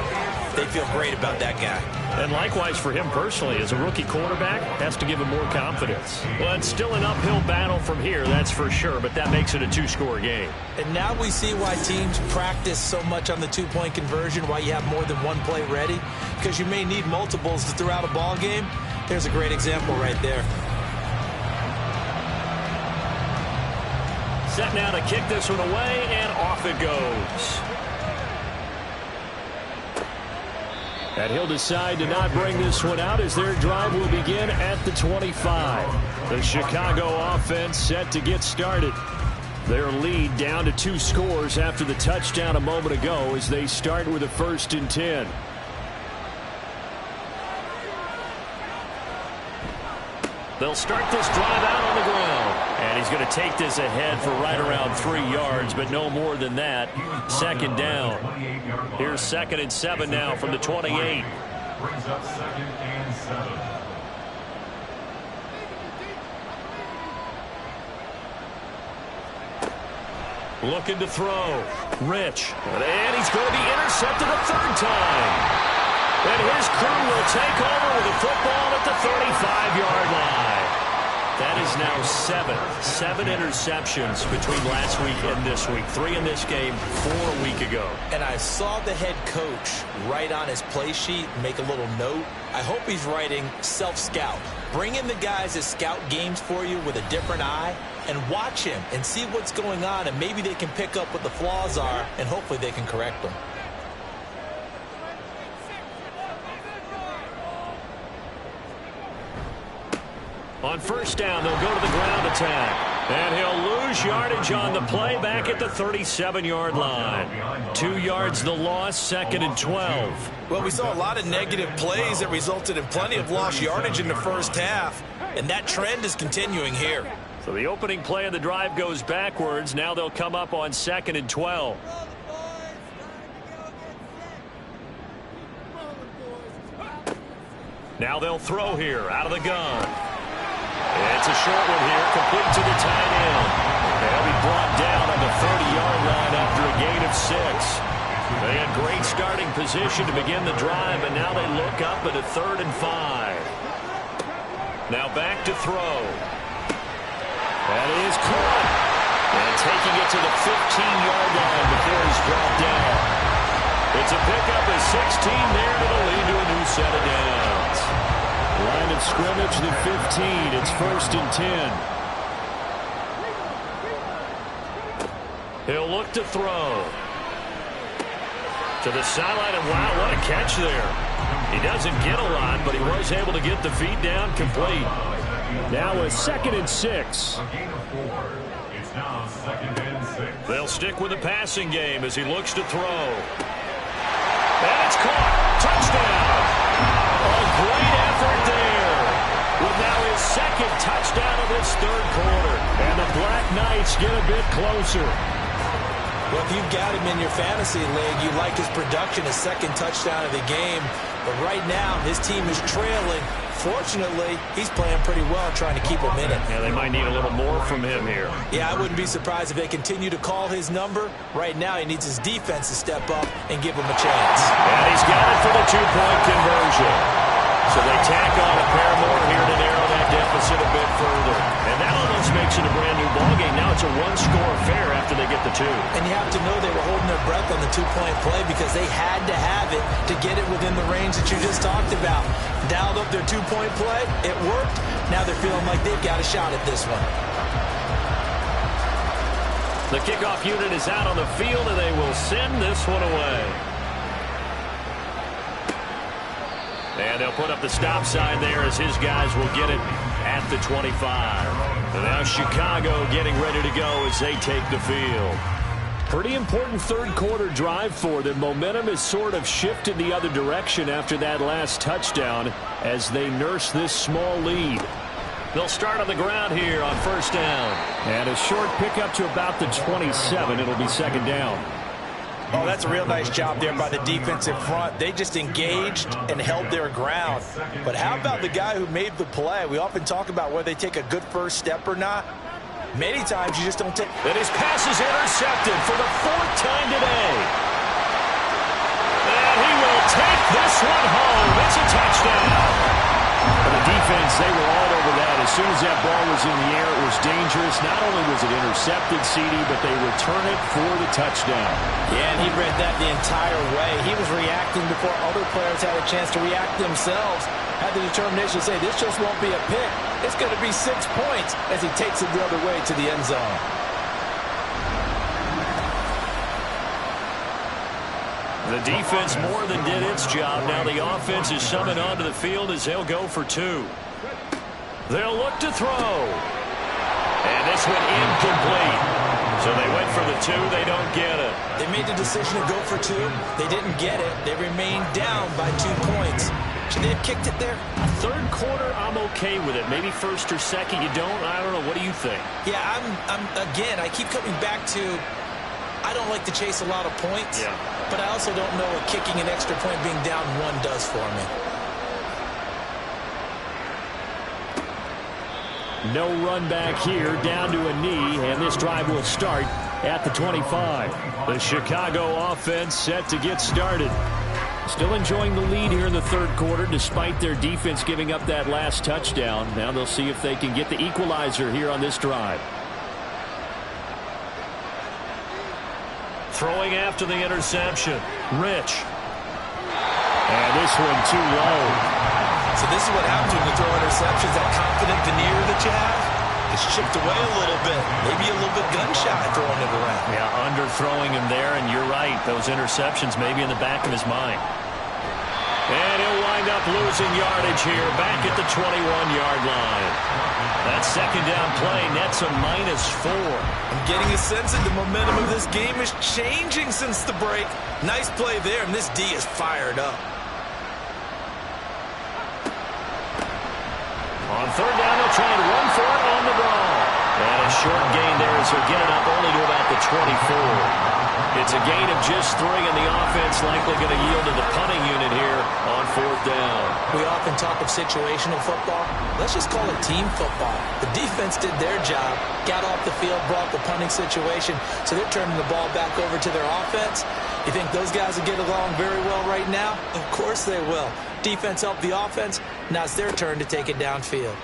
they feel great about that guy. And likewise for him personally, as a rookie quarterback, has to give him more confidence. Well, it's still an uphill battle from here, that's for sure, but that makes it a 2-score game. And now we see why teams practice so much on the 2-point conversion, why you have more than one play ready, because you may need multiples to throw out a ball game. There's a great example right there. Set now to kick this one away, and off it goes. And he'll decide to not bring this one out as their drive will begin at the 25. The Chicago offense set to get started. Their lead down to 2 scores after the touchdown a moment ago as they start with a 1st and 10. They'll start this drive out on the ground. And he's going to take this ahead for right around 3 yards, but no more than that. 2nd down. Here's 2nd and 7 now from the 28. Brings up 2nd and 7. Looking to throw. Rich. And he's going to be intercepted a 3rd time. And his crew will take over with a football at the 35-yard line. That is now 7 interceptions between last week and this week. 3 in this game, 4 a week ago. And I saw the head coach write on his play sheet, make a little note. I hope he's writing self-scout. Bring in the guys that scout games for you with a different eye and watch him and see what's going on, and maybe they can pick up what the flaws are, and hopefully they can correct them. On 1st down, they'll go to the ground attack. And he'll lose yardage on the play back at the 37-yard line. 2 yards the loss, 2nd and 12. Well, we saw a lot of negative plays that resulted in plenty of lost yardage in the 1st half, and that trend is continuing here. So the opening play of the drive goes backwards. Now they'll come up on 2nd and 12. Now they'll throw here out of the gun. It's a short one here, complete to the tight end. They'll be brought down on the 30-yard line after a gain of 6. They had starting position to begin the drive, and now they look up at a 3rd and 5. Now back to throw. That is caught. And taking it to the 15-yard line before he's brought down. It's a pickup of 16 there to the lead to a new set of downs. Line of scrimmage, the 15. It's 1st and 10. He'll look to throw. To the sideline, and wow, what a catch there. He doesn't get a lot, but he was able to get the feet down complete. Now a 2nd and 6. A gain of 4. It's now 2nd and 6. They'll stick with the passing game as he looks to throw. And it's caught. Touchdown. A great effort there. With now his 2nd touchdown of this 3rd quarter. And the BlackKnights get a bit closer. Well, if you've got him in your fantasy league, you like his production, his 2nd touchdown of the game. But right now, his team is trailing. Fortunately, he's playing pretty well, trying to keep him in it. Yeah, they might need a little more from him here. Yeah, I wouldn't be surprised if they continue to call his number. Right now, he needs his defense to step up and give him a chance. And he's got it for the 2-point conversion. So they tack on a pair more here to narrow that deficit a bit further. And that almost makes it a brand-new ballgame. Now it's a 1-score affair after they get the 2. And you have to know they were holding their breath on the 2-point play because they had to have it to get it within the range that you just talked about. Dialed up their 2-point play. It worked. Now they're feeling like they've got a shot at this one. The kickoff unit is out on the field, and they will send this one away. And they'll put up the stop sign there as his guys will get it at the 25. And now Chicago getting ready to go as they take the field. Pretty important 3rd quarter drive for them. Momentum has sort of shifted the other direction after that last touchdown as they nurse this small lead. They'll start on the ground here on 1st down. And a short pickup to about the 27. It'll be 2nd down. Oh, that's a real nice job there by the defensive front. They just engaged and held their ground. But how about the guy who made the play? We often talk about whether they take a good first step or not. Many times you just don't take. And his pass is intercepted for the 4th time today. And he will take this one home. It's a touchdown. For the defense, they were all over that. As soon as that ball was in the air, it was dangerous. Not only was it intercepted, CD, but they return it for the touchdown. Yeah, and he read that the entire way. He was reacting before other players had a chance to react themselves. Had the determination to say, this just won't be a pick. It's going to be 6 points as he takes it the other way to the end zone. The defense more than did its job. Now the offense is summoned onto the field as they'll go for 2. They'll look to throw. And this one incomplete. So they went for the 2. They don't get it. They made the decision to go for 2. They didn't get it. They remained down by 2 points. Should they have kicked it there? 3rd quarter, I'm okay with it. Maybe 1st or 2nd, you don't? I don't know. What do you think? Yeah, again, I keep coming back to I don't like to chase a lot of points. Yeah. But I also don't know what kicking an extra point being down 1 does for me. No run back here, down to a knee, and this drive will start at the 25. The Chicago offense set to get started. Still enjoying the lead here in the 3rd quarter, despite their defense giving up that last touchdown. Now they'll see if they can get the equalizer here on this drive. Throwing after the interception. Rich. And this one too low. So this is what happens when you throw interceptions. That confident veneer that you have is chipped away a little bit. Maybe a little bit gun-shy throwing it around. Yeah, underthrowing him there, and you're right. Those interceptions maybe in the back of his mind. And he'll wind up losing yardage here back at the 21-yard line. That 2nd down play nets a -4. I'm getting a sense that the momentum of this game is changing since the break. Nice play there, and this D is fired up. On 3rd down, they'll try and run for it on the ball. And a short gain there as he'll get it up only to about the 24. It's a gain of just 3, and the offense likely going to yield to the punting unit here on 4th down. We often talk of situational football. Let's just call it team football. The defense did their job, got off the field, brought the punting situation, so they're turning the ball back over to their offense. You think those guys will get along very well right now? Of course they will. Defense helped the offense. Now it's their turn to take it downfield.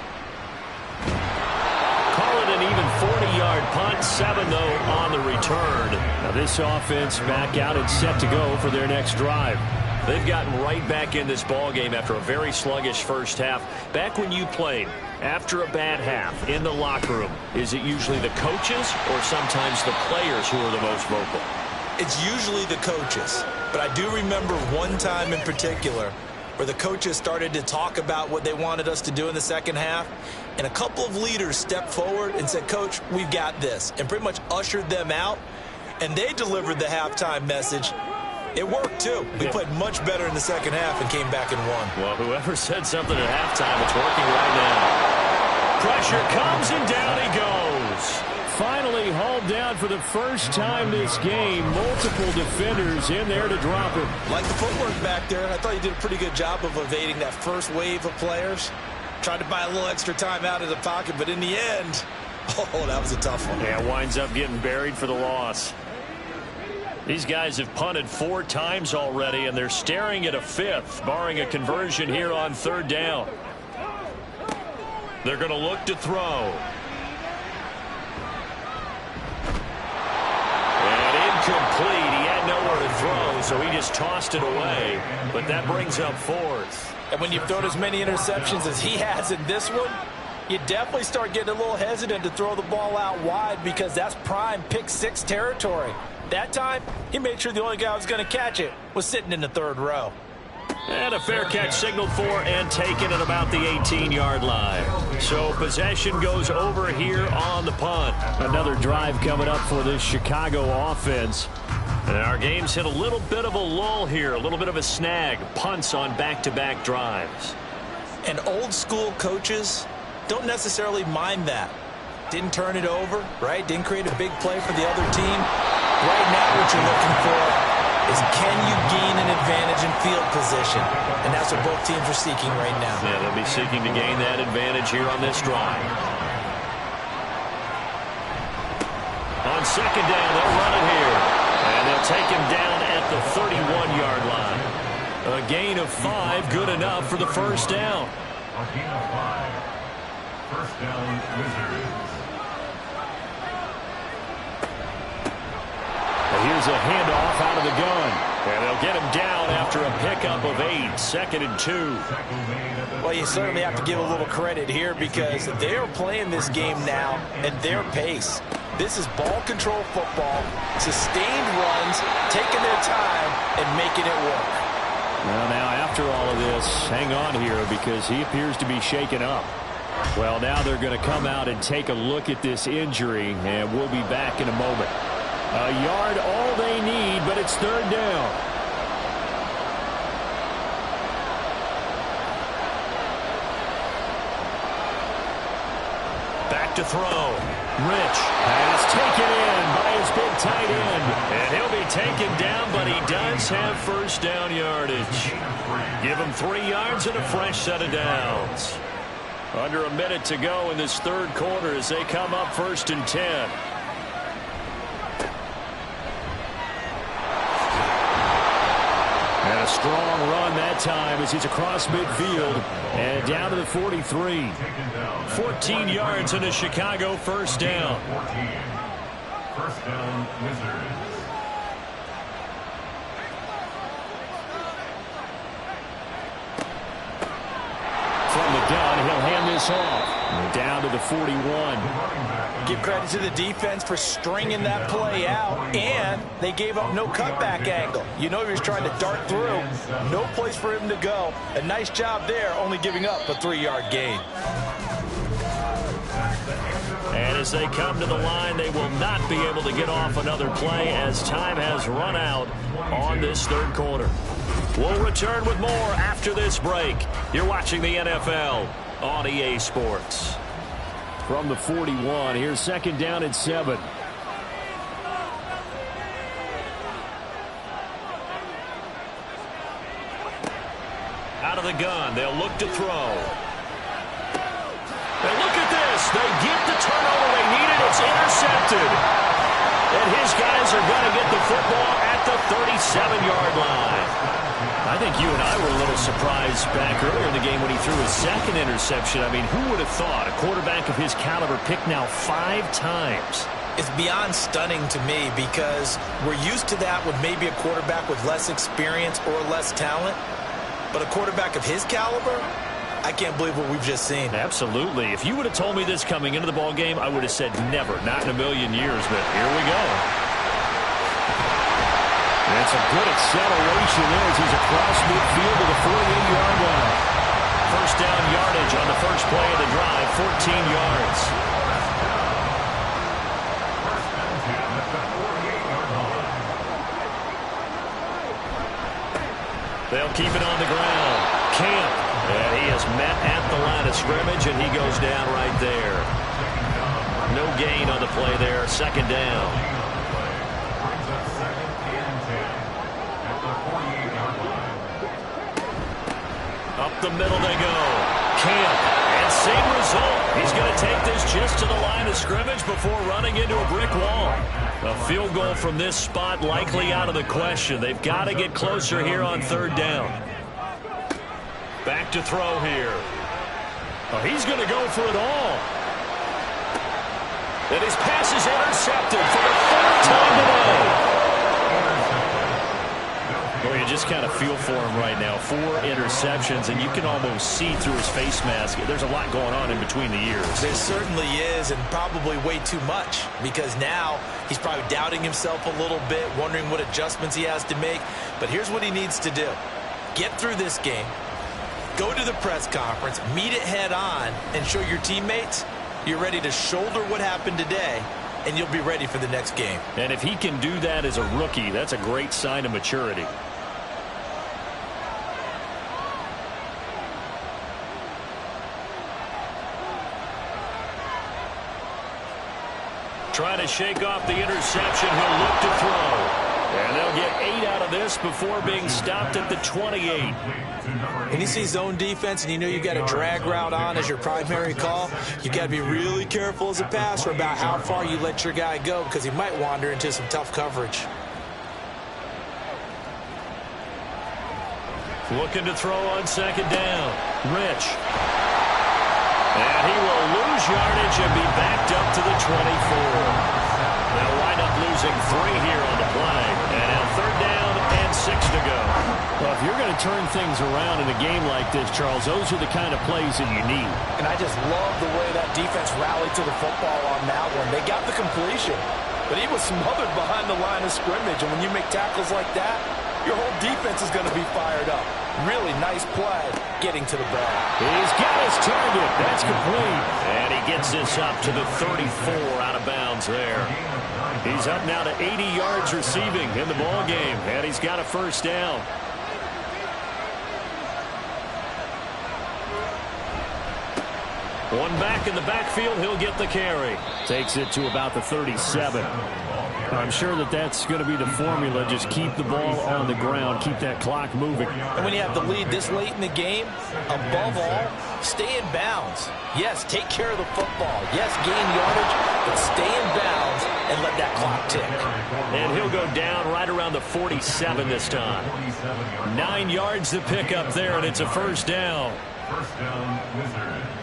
Call it an even 40-yard punt, 7 though on the return. Now this offense back out and set to go for their next drive. They've gotten right back in this ballgame after a very sluggish first half. Back when you played, after a bad half in the locker room, is it usually the coaches or sometimes the players who are the most vocal? It's usually the coaches, but I do remember one time in particular where the coaches started to talk about what they wanted us to do in the second half, and a couple of leaders stepped forward and said, "Coach, we've got this," and pretty much ushered them out, and they delivered the halftime message. It worked, too. We played much better in the second half and came back and won. Well, whoever said something at halftime, it's working right now. Pressure comes, and down he goes. Finally hauled down for the first time this game. Multiple defenders in there to drop him. Like the footwork back there, I thought he did a pretty good job of evading that first wave of players. Tried to buy a little extra time out of the pocket, but in the end, oh, that was a tough one. Yeah, winds up getting buried for the loss. These guys have punted 4 times already, and they're staring at a 5th, barring a conversion here on 3rd down. They're going to look to throw. Incomplete. He had nowhere to throw, so he just tossed it away. But that brings up 4th. And when you've thrown as many interceptions as he has in this one, you definitely start getting a little hesitant to throw the ball out wide because that's prime pick 6 territory. That time, he made sure the only guy who was going to catch it was sitting in the 3rd row. And a fair catch signaled for and taken at about the 18-yard line. So possession goes over here on the punt. Another drive coming up for this Chicago offense. And our game's hit a little bit of a lull here, a little bit of a snag. Punts on back-to-back drives. And old school coaches don't necessarily mind that. Didn't turn it over, right? Didn't create a big play for the other team. Right now what you're looking for is can you gain an advantage in field position? And that's what both teams are seeking right now. Yeah, they'll be seeking to gain that advantage here on this drive. On 2nd down, they'll run it here. And they'll take him down at the 31-yard line. A gain of 5, good enough for the 1st down. A gain of 5. 1st down, Wizards. Here's a handoff out of the gun. And they'll get him down after a pickup of 8. 2nd and 2. Well, you certainly have to give a little credit here because they're playing this game now at their pace. This is ball control football, sustained runs, taking their time and making it work. Well, now after all of this, hang on here because he appears to be shaken up. Well, now they're going to come out and take a look at this injury, and we'll be back in a moment. A yard all they need, but it's 3rd down. Back to throw. Rich has taken in by his big tight end. And he'll be taken down, but he does have 1st down yardage. Give him 3 yards and a fresh set of downs. Under a minute to go in this 3rd quarter as they come up 1st and 10. And a strong run that time as he's across midfield and down to the 43. 14 yards and a Chicago 1st down. 1st down, Wizards. From the gun, he'll hand this off. Down to the 41. Give credit to the defense for stringing that play out, and they gave up no cutback angle. You know he was trying to dart through. No place for him to go. A nice job there, only giving up a 3-yard gain. And as they come to the line, they will not be able to get off another play as time has run out on this 3rd quarter. We'll return with more after this break. You're watching the NFL on EA Sports. From the 41, here's 2nd down and 7. out of the gun. They'll look to throw. And look at this. They get the turnover they needed. It's intercepted. And his guys are going to get the football at the 37-yard line. I think you and I were a little surprised back earlier in the game when he threw his second interception. I mean, who would have thought a quarterback of his caliber picked now 5 times? It's beyond stunning to me because we're used to that with maybe a quarterback with less experience or less talent. But a quarterback of his caliber, I can't believe what we've just seen. Absolutely. If you would have told me this coming into the ball game, I would have said never, not in a million years. But here we go. And it's a good acceleration there as he's across midfield to the 48-yard line. First down yardage on the first play of the drive, 14 yards. They'll keep it on the ground. Camp. And he is met at the line of scrimmage, and he goes down right there. No gain on the play there. Second down. Up the middle they go. Camp. And same result. He's going to take this just to the line of scrimmage before running into a brick wall. A field goal from this spot likely out of the question. They've got to get closer here on third down. Back to throw here. Oh, he's going to go for it all. And his pass is intercepted for the 4th time today. Well, you just kind of feel for him right now. 4 interceptions, and you can almost see through his face mask. There's a lot going on in between the ears. There certainly is, and probably way too much, because now he's probably doubting himself a little bit, wondering what adjustments he has to make. But here's what he needs to do. Get through this game, go to the press conference, meet it head on, and show your teammates you're ready to shoulder what happened today, and you'll be ready for the next game. And if he can do that as a rookie, that's a great sign of maturity. Trying to shake off the interception. He'll look to throw. And they'll get 8 out of this before being stopped at the 28. And you see zone defense and you know you got a drag route on as your primary call. You got to be really careful as a passer about how far you let your guy go because he might wander into some tough coverage. Looking to throw on second down. Rich. And he will lose yardage and be backed up to the 24. They'll wind up losing 3 here on the play. And now third down and 6 to go. Well, if you're going to turn things around in a game like this, Charles, those are the kind of plays that you need. And I just love the way that defense rallied to the football on that one. They got the completion, but he was smothered behind the line of scrimmage. And when you make tackles like that, your whole defense is going to be fired up. Really nice play getting to the ball. He's got his target. That's complete. And he gets this up to the 34 out of bounds there. He's up now to 80 yards receiving in the ball game. And he's got a first down. One back in the backfield. He'll get the carry. Takes it to about the 37. I'm sure that that's going to be the formula. Just keep the ball on the ground. Keep that clock moving. And when you have the lead this late in the game, above all, stay in bounds. Yes, take care of the football. Yes, gain yardage, but stay in bounds and let that clock tick. And he'll go down right around the 47 this time. 9 yards to pick up there, and it's a first down. First down, Wizards.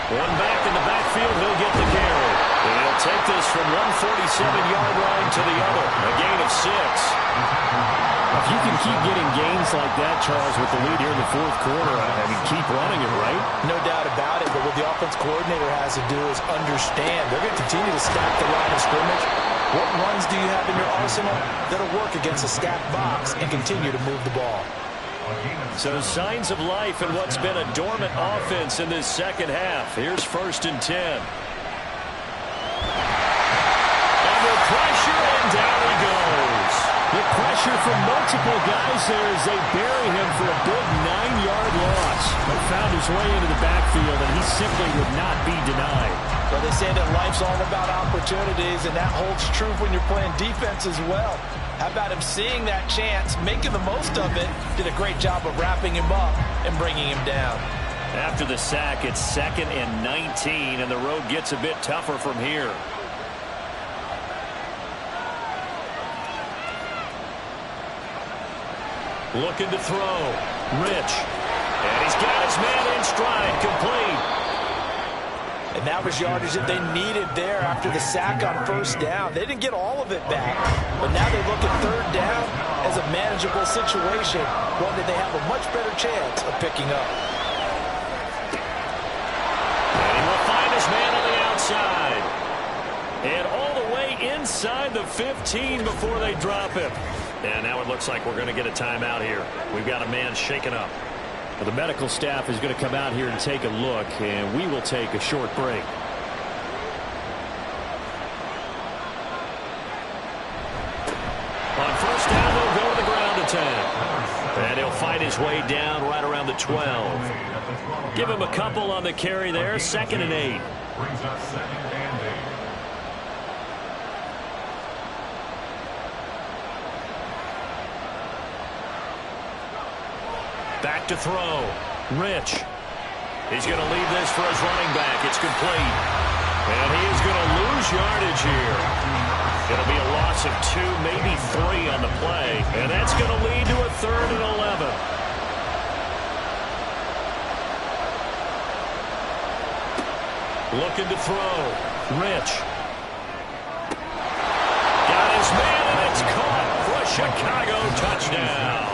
One back in the backfield, he'll get the carry. And he'll take this from 147-yard line to the other. A gain of 6. If you can keep getting gains like that, Charles, with the lead here in the 4th quarter, I mean, keep running it, right? No doubt about it, but what the offense coordinator has to do is understand. They're going to continue to stack the line of scrimmage. What runs do you have in your arsenal that'll work against a stacked box and continue to move the ball? So signs of life in what's been a dormant offense in this second half. Here's 1st and 10. Under pressure, and down he goes. The pressure from multiple guys there as they bury him for a big 9-yard loss. But found his way into the backfield, and he simply would not be denied. Well, they say that life's all about opportunities, and that holds true when you're playing defense as well. How about him seeing that chance, making the most of it, did a great job of wrapping him up and bringing him down. After the sack, it's 2nd and 19, and the road gets a bit tougher from here. Looking to throw. Rich. And he's got his man in stride. Complete. And that was yardage that they needed there after the sack on 1st down. They didn't get all of it back, but now they look at 3rd down as a manageable situation, one that they have a much better chance of picking up. And he will find his man on the outside. And all the way inside the 15 before they drop him. And now it looks like we're going to get a timeout here. We've got a man shaken up. Well, the medical staff is going to come out here and take a look, and we will take a short break. On 1st down, they'll go to the ground attack. And he'll fight his way down right around the 12. Give him a couple on the carry there. 2nd and 8. Brings up 2nd and 8. Back to throw. Rich. He's going to leave this for his running back. It's complete. And he is going to lose yardage here. It'll be a loss of 2, maybe 3 on the play. And that's going to lead to a 3rd and 11. Looking to throw. Rich. Got his man, and it's caught for a Chicago touchdown.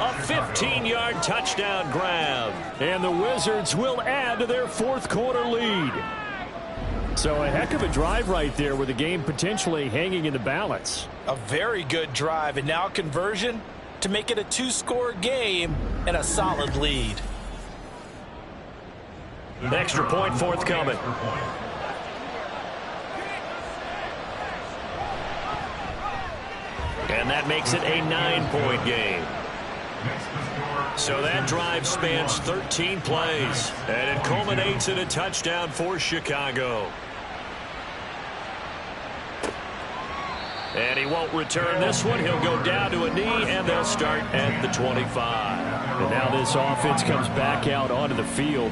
A 15-yard touchdown grab. And the Wizards will add to their 4th quarter lead. So a heck of a drive right there with the game potentially hanging in the balance. A very good drive, and now a conversion to make it a 2-score game and a solid lead. Extra point forthcoming. And that makes it a 9-point game. So that drive spans 13 plays, and it culminates in a touchdown for Chicago. And he won't return this one. He'll go down to a knee, and they'll start at the 25. And now this offense comes back out onto the field.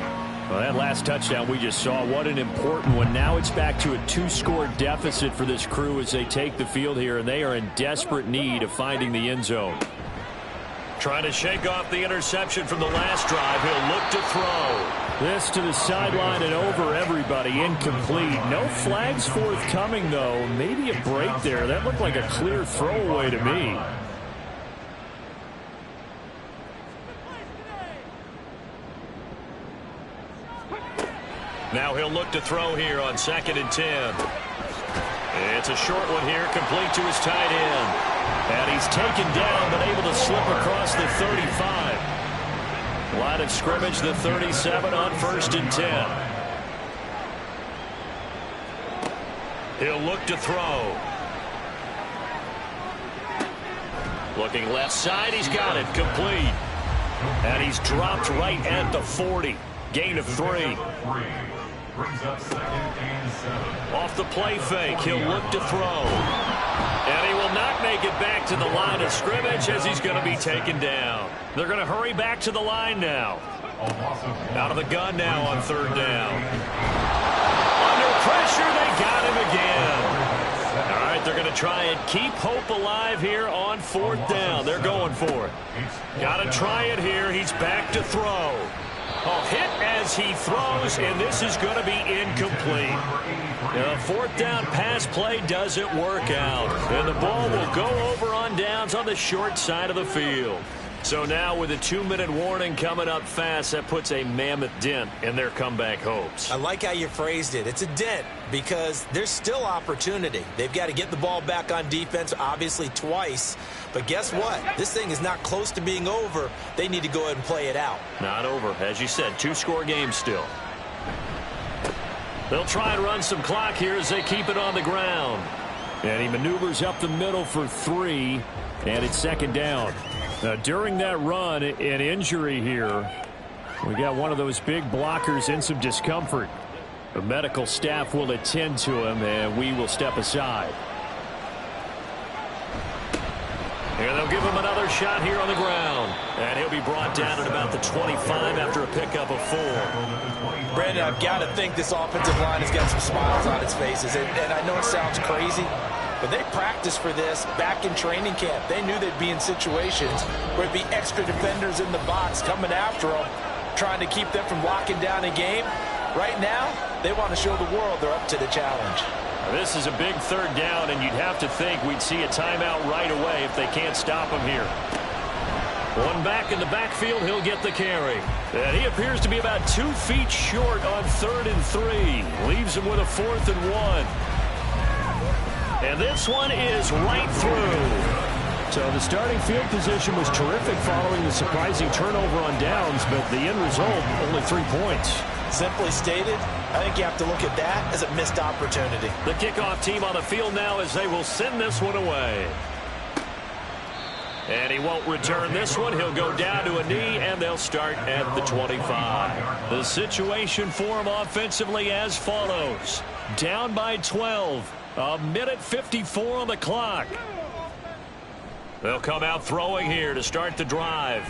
Well, that last touchdown we just saw, what an important one. Now it's back to a 2-score deficit for this crew as they take the field here, and they are in desperate need of finding the end zone. Trying to shake off the interception from the last drive. He'll look to throw. This to the sideline and over everybody. Incomplete. No flags forthcoming, though. Maybe a break there. That looked like a clear throwaway to me. Now he'll look to throw here on 2nd and 10. It's a short one here, complete to his tight end. And he's taken down, but able to slip across the 35. Line of scrimmage, the 37 on 1st and 10. He'll look to throw. Looking left side, he's got it, complete. And he's dropped right at the 40. Gain of 3. Brings up 2nd and 7. Off the play fake, he'll look to throw. And he will not make it back to the line of scrimmage as he's going to be taken down. They're going to hurry back to the line now. Out of the gun now on 3rd down. Under pressure, they got him again. All right, they're going to try and keep hope alive here on 4th down. They're going for it. Got to try it here. He's back to throw. A hit as he throws, and this is going to be incomplete. The 4th down pass play doesn't work out, and the ball will go over on downs on the short side of the field. So now with a 2-minute warning coming up fast, that puts a mammoth dent in their comeback hopes. I like how you phrased it. It's a dent because there's still opportunity. They've got to get the ball back on defense, obviously twice. But guess what? This thing is not close to being over. They need to go ahead and play it out. Not over. As you said, 2-score game still. They'll try and run some clock here as they keep it on the ground. And he maneuvers up the middle for 3, and it's 2nd down. Now, during that run, an injury here. We got one of those big blockers in some discomfort. The medical staff will attend to him, and we will step aside. And they'll give him another shot here on the ground. And he'll be brought down at about the 25 after a pickup of 4. Brandon, I've got to think this offensive line has got some smiles on its faces. And I know it sounds crazy, but they practiced for this back in training camp. They knew they'd be in situations where there'd be extra defenders in the box coming after them, trying to keep them from locking down a game. Right now, they want to show the world they're up to the challenge. This is a big 3rd down, and you'd have to think we'd see a timeout right away if they can't stop him here. One back in the backfield, he'll get the carry. And he appears to be about 2 feet short on 3rd and 3. Leaves him with a 4th and 1. And this one is right through. So the starting field position was terrific following the surprising turnover on downs, but the end result, only 3 points. Simply stated, I think you have to look at that as a missed opportunity. The kickoff team on the field now as they will send this one away. And he won't return this one. He'll go down to a knee, and they'll start at the 25. The situation for him offensively as follows. Down by 12. A minute 54 on the clock. They'll come out throwing here to start the drive.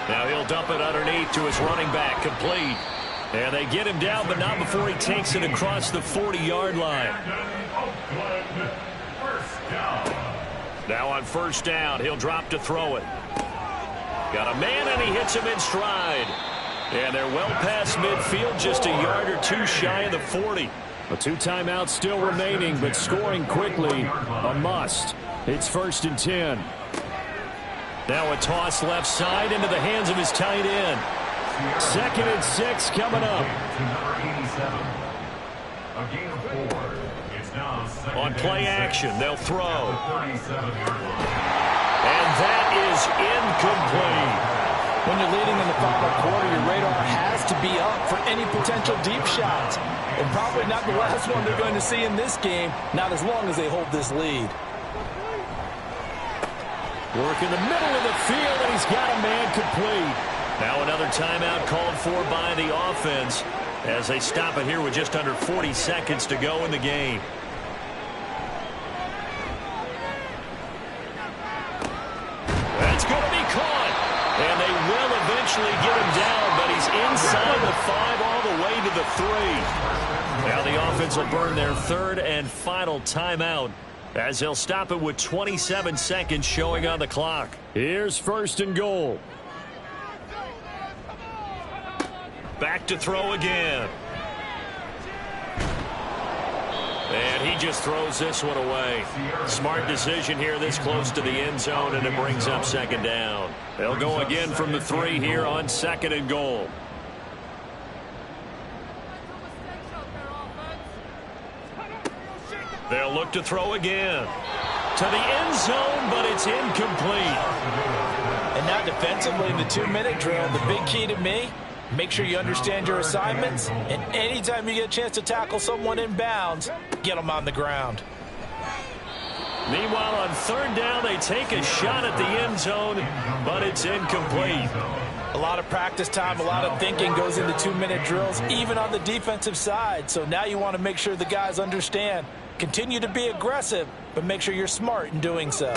Now he'll dump it underneath to his running back, complete. And they get him down, but not before he takes it across the 40-yard line. Now on 1st down, he'll drop to throw it. Got a man, and he hits him in stride. And they're well past midfield, just a yard or 2 shy of the 40. 2 timeouts still remaining, but scoring quickly, a must. It's 1st and 10. Now a toss left side into the hands of his tight end. 2nd and 6 coming up. On play action, they'll throw. And that is incomplete. When you're leading in the final quarter, your radar has to be up for any potential deep shots. And probably not the last one they're going to see in this game, not as long as they hold this lead. Work in the middle of the field, and he's got a man complete. Now another timeout called for by the offense as they stop it here with just under 40 seconds to go in the game. That's going to be caught. And they will eventually get him down, but he's inside the 5 all the way to the 3. Now the offense will burn their 3rd and final timeout, as they'll stop it with 27 seconds showing on the clock. Here's 1st and goal. Back to throw again. And he just throws this one away. Smart decision here this close to the end zone, and it brings up 2nd down. They'll go again from the 3 here on 2nd and goal. They'll look to throw again. To the end zone, but it's incomplete. And now defensively in the 2-minute drill, the big key to me, make sure you understand your assignments, and anytime you get a chance to tackle someone in bounds, get them on the ground. Meanwhile, on 3rd down, they take a shot at the end zone, but it's incomplete. A lot of practice time, a lot of thinking goes into 2-minute drills, even on the defensive side. So now you want to make sure the guys understand. Continue to be aggressive, but make sure you're smart in doing so.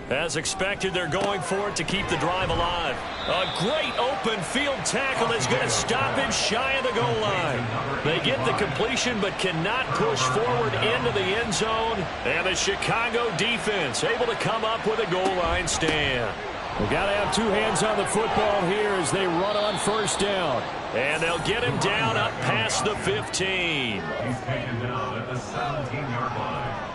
As expected, they're going for it to keep the drive alive. A great open field tackle is going to stop him shy of the goal line. They get the completion but cannot push forward into the end zone. And the Chicago defense able to come up with a goal line stand. We've got to have 2 hands on the football here as they run on 1st down. And they'll get him down up past the 15. He's taken down at the 17-yard line.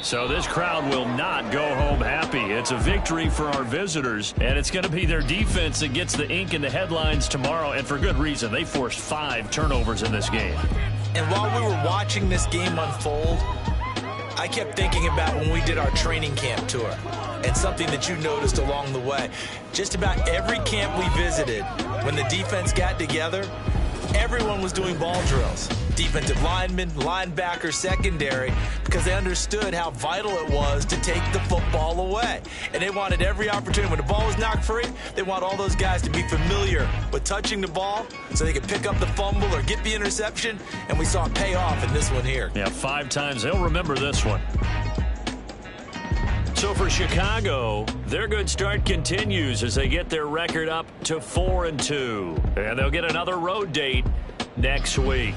So this crowd will not go home happy. It's a victory for our visitors, and it's going to be their defense that gets the ink in the headlines tomorrow, and for good reason. They forced 5 turnovers in this game. And while we were watching this game unfold, I kept thinking about when we did our training camp tour, and something that you noticed along the way. Just about every camp we visited, when the defense got together, everyone was doing ball drills. Defensive linemen, linebackers, secondary, because they understood how vital it was to take the football away. And they wanted every opportunity. When the ball was knocked free, they want all those guys to be familiar with touching the ball so they could pick up the fumble or get the interception, and we saw it pay off in this one here. Yeah, 5 times. They'll remember this one. So for Chicago, their good start continues as they get their record up to 4-2. And they'll get another road date next week.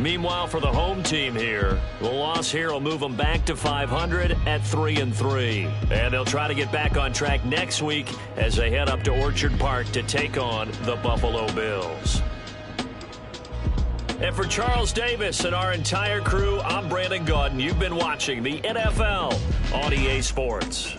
Meanwhile, for the home team here, the loss here will move them back to 500 at 3-3. And they'll try to get back on track next week as they head up to Orchard Park to take on the Buffalo Bills. And for Charles Davis and our entire crew, I'm Brandon Gaudin. You've been watching the NFL on EA Sports.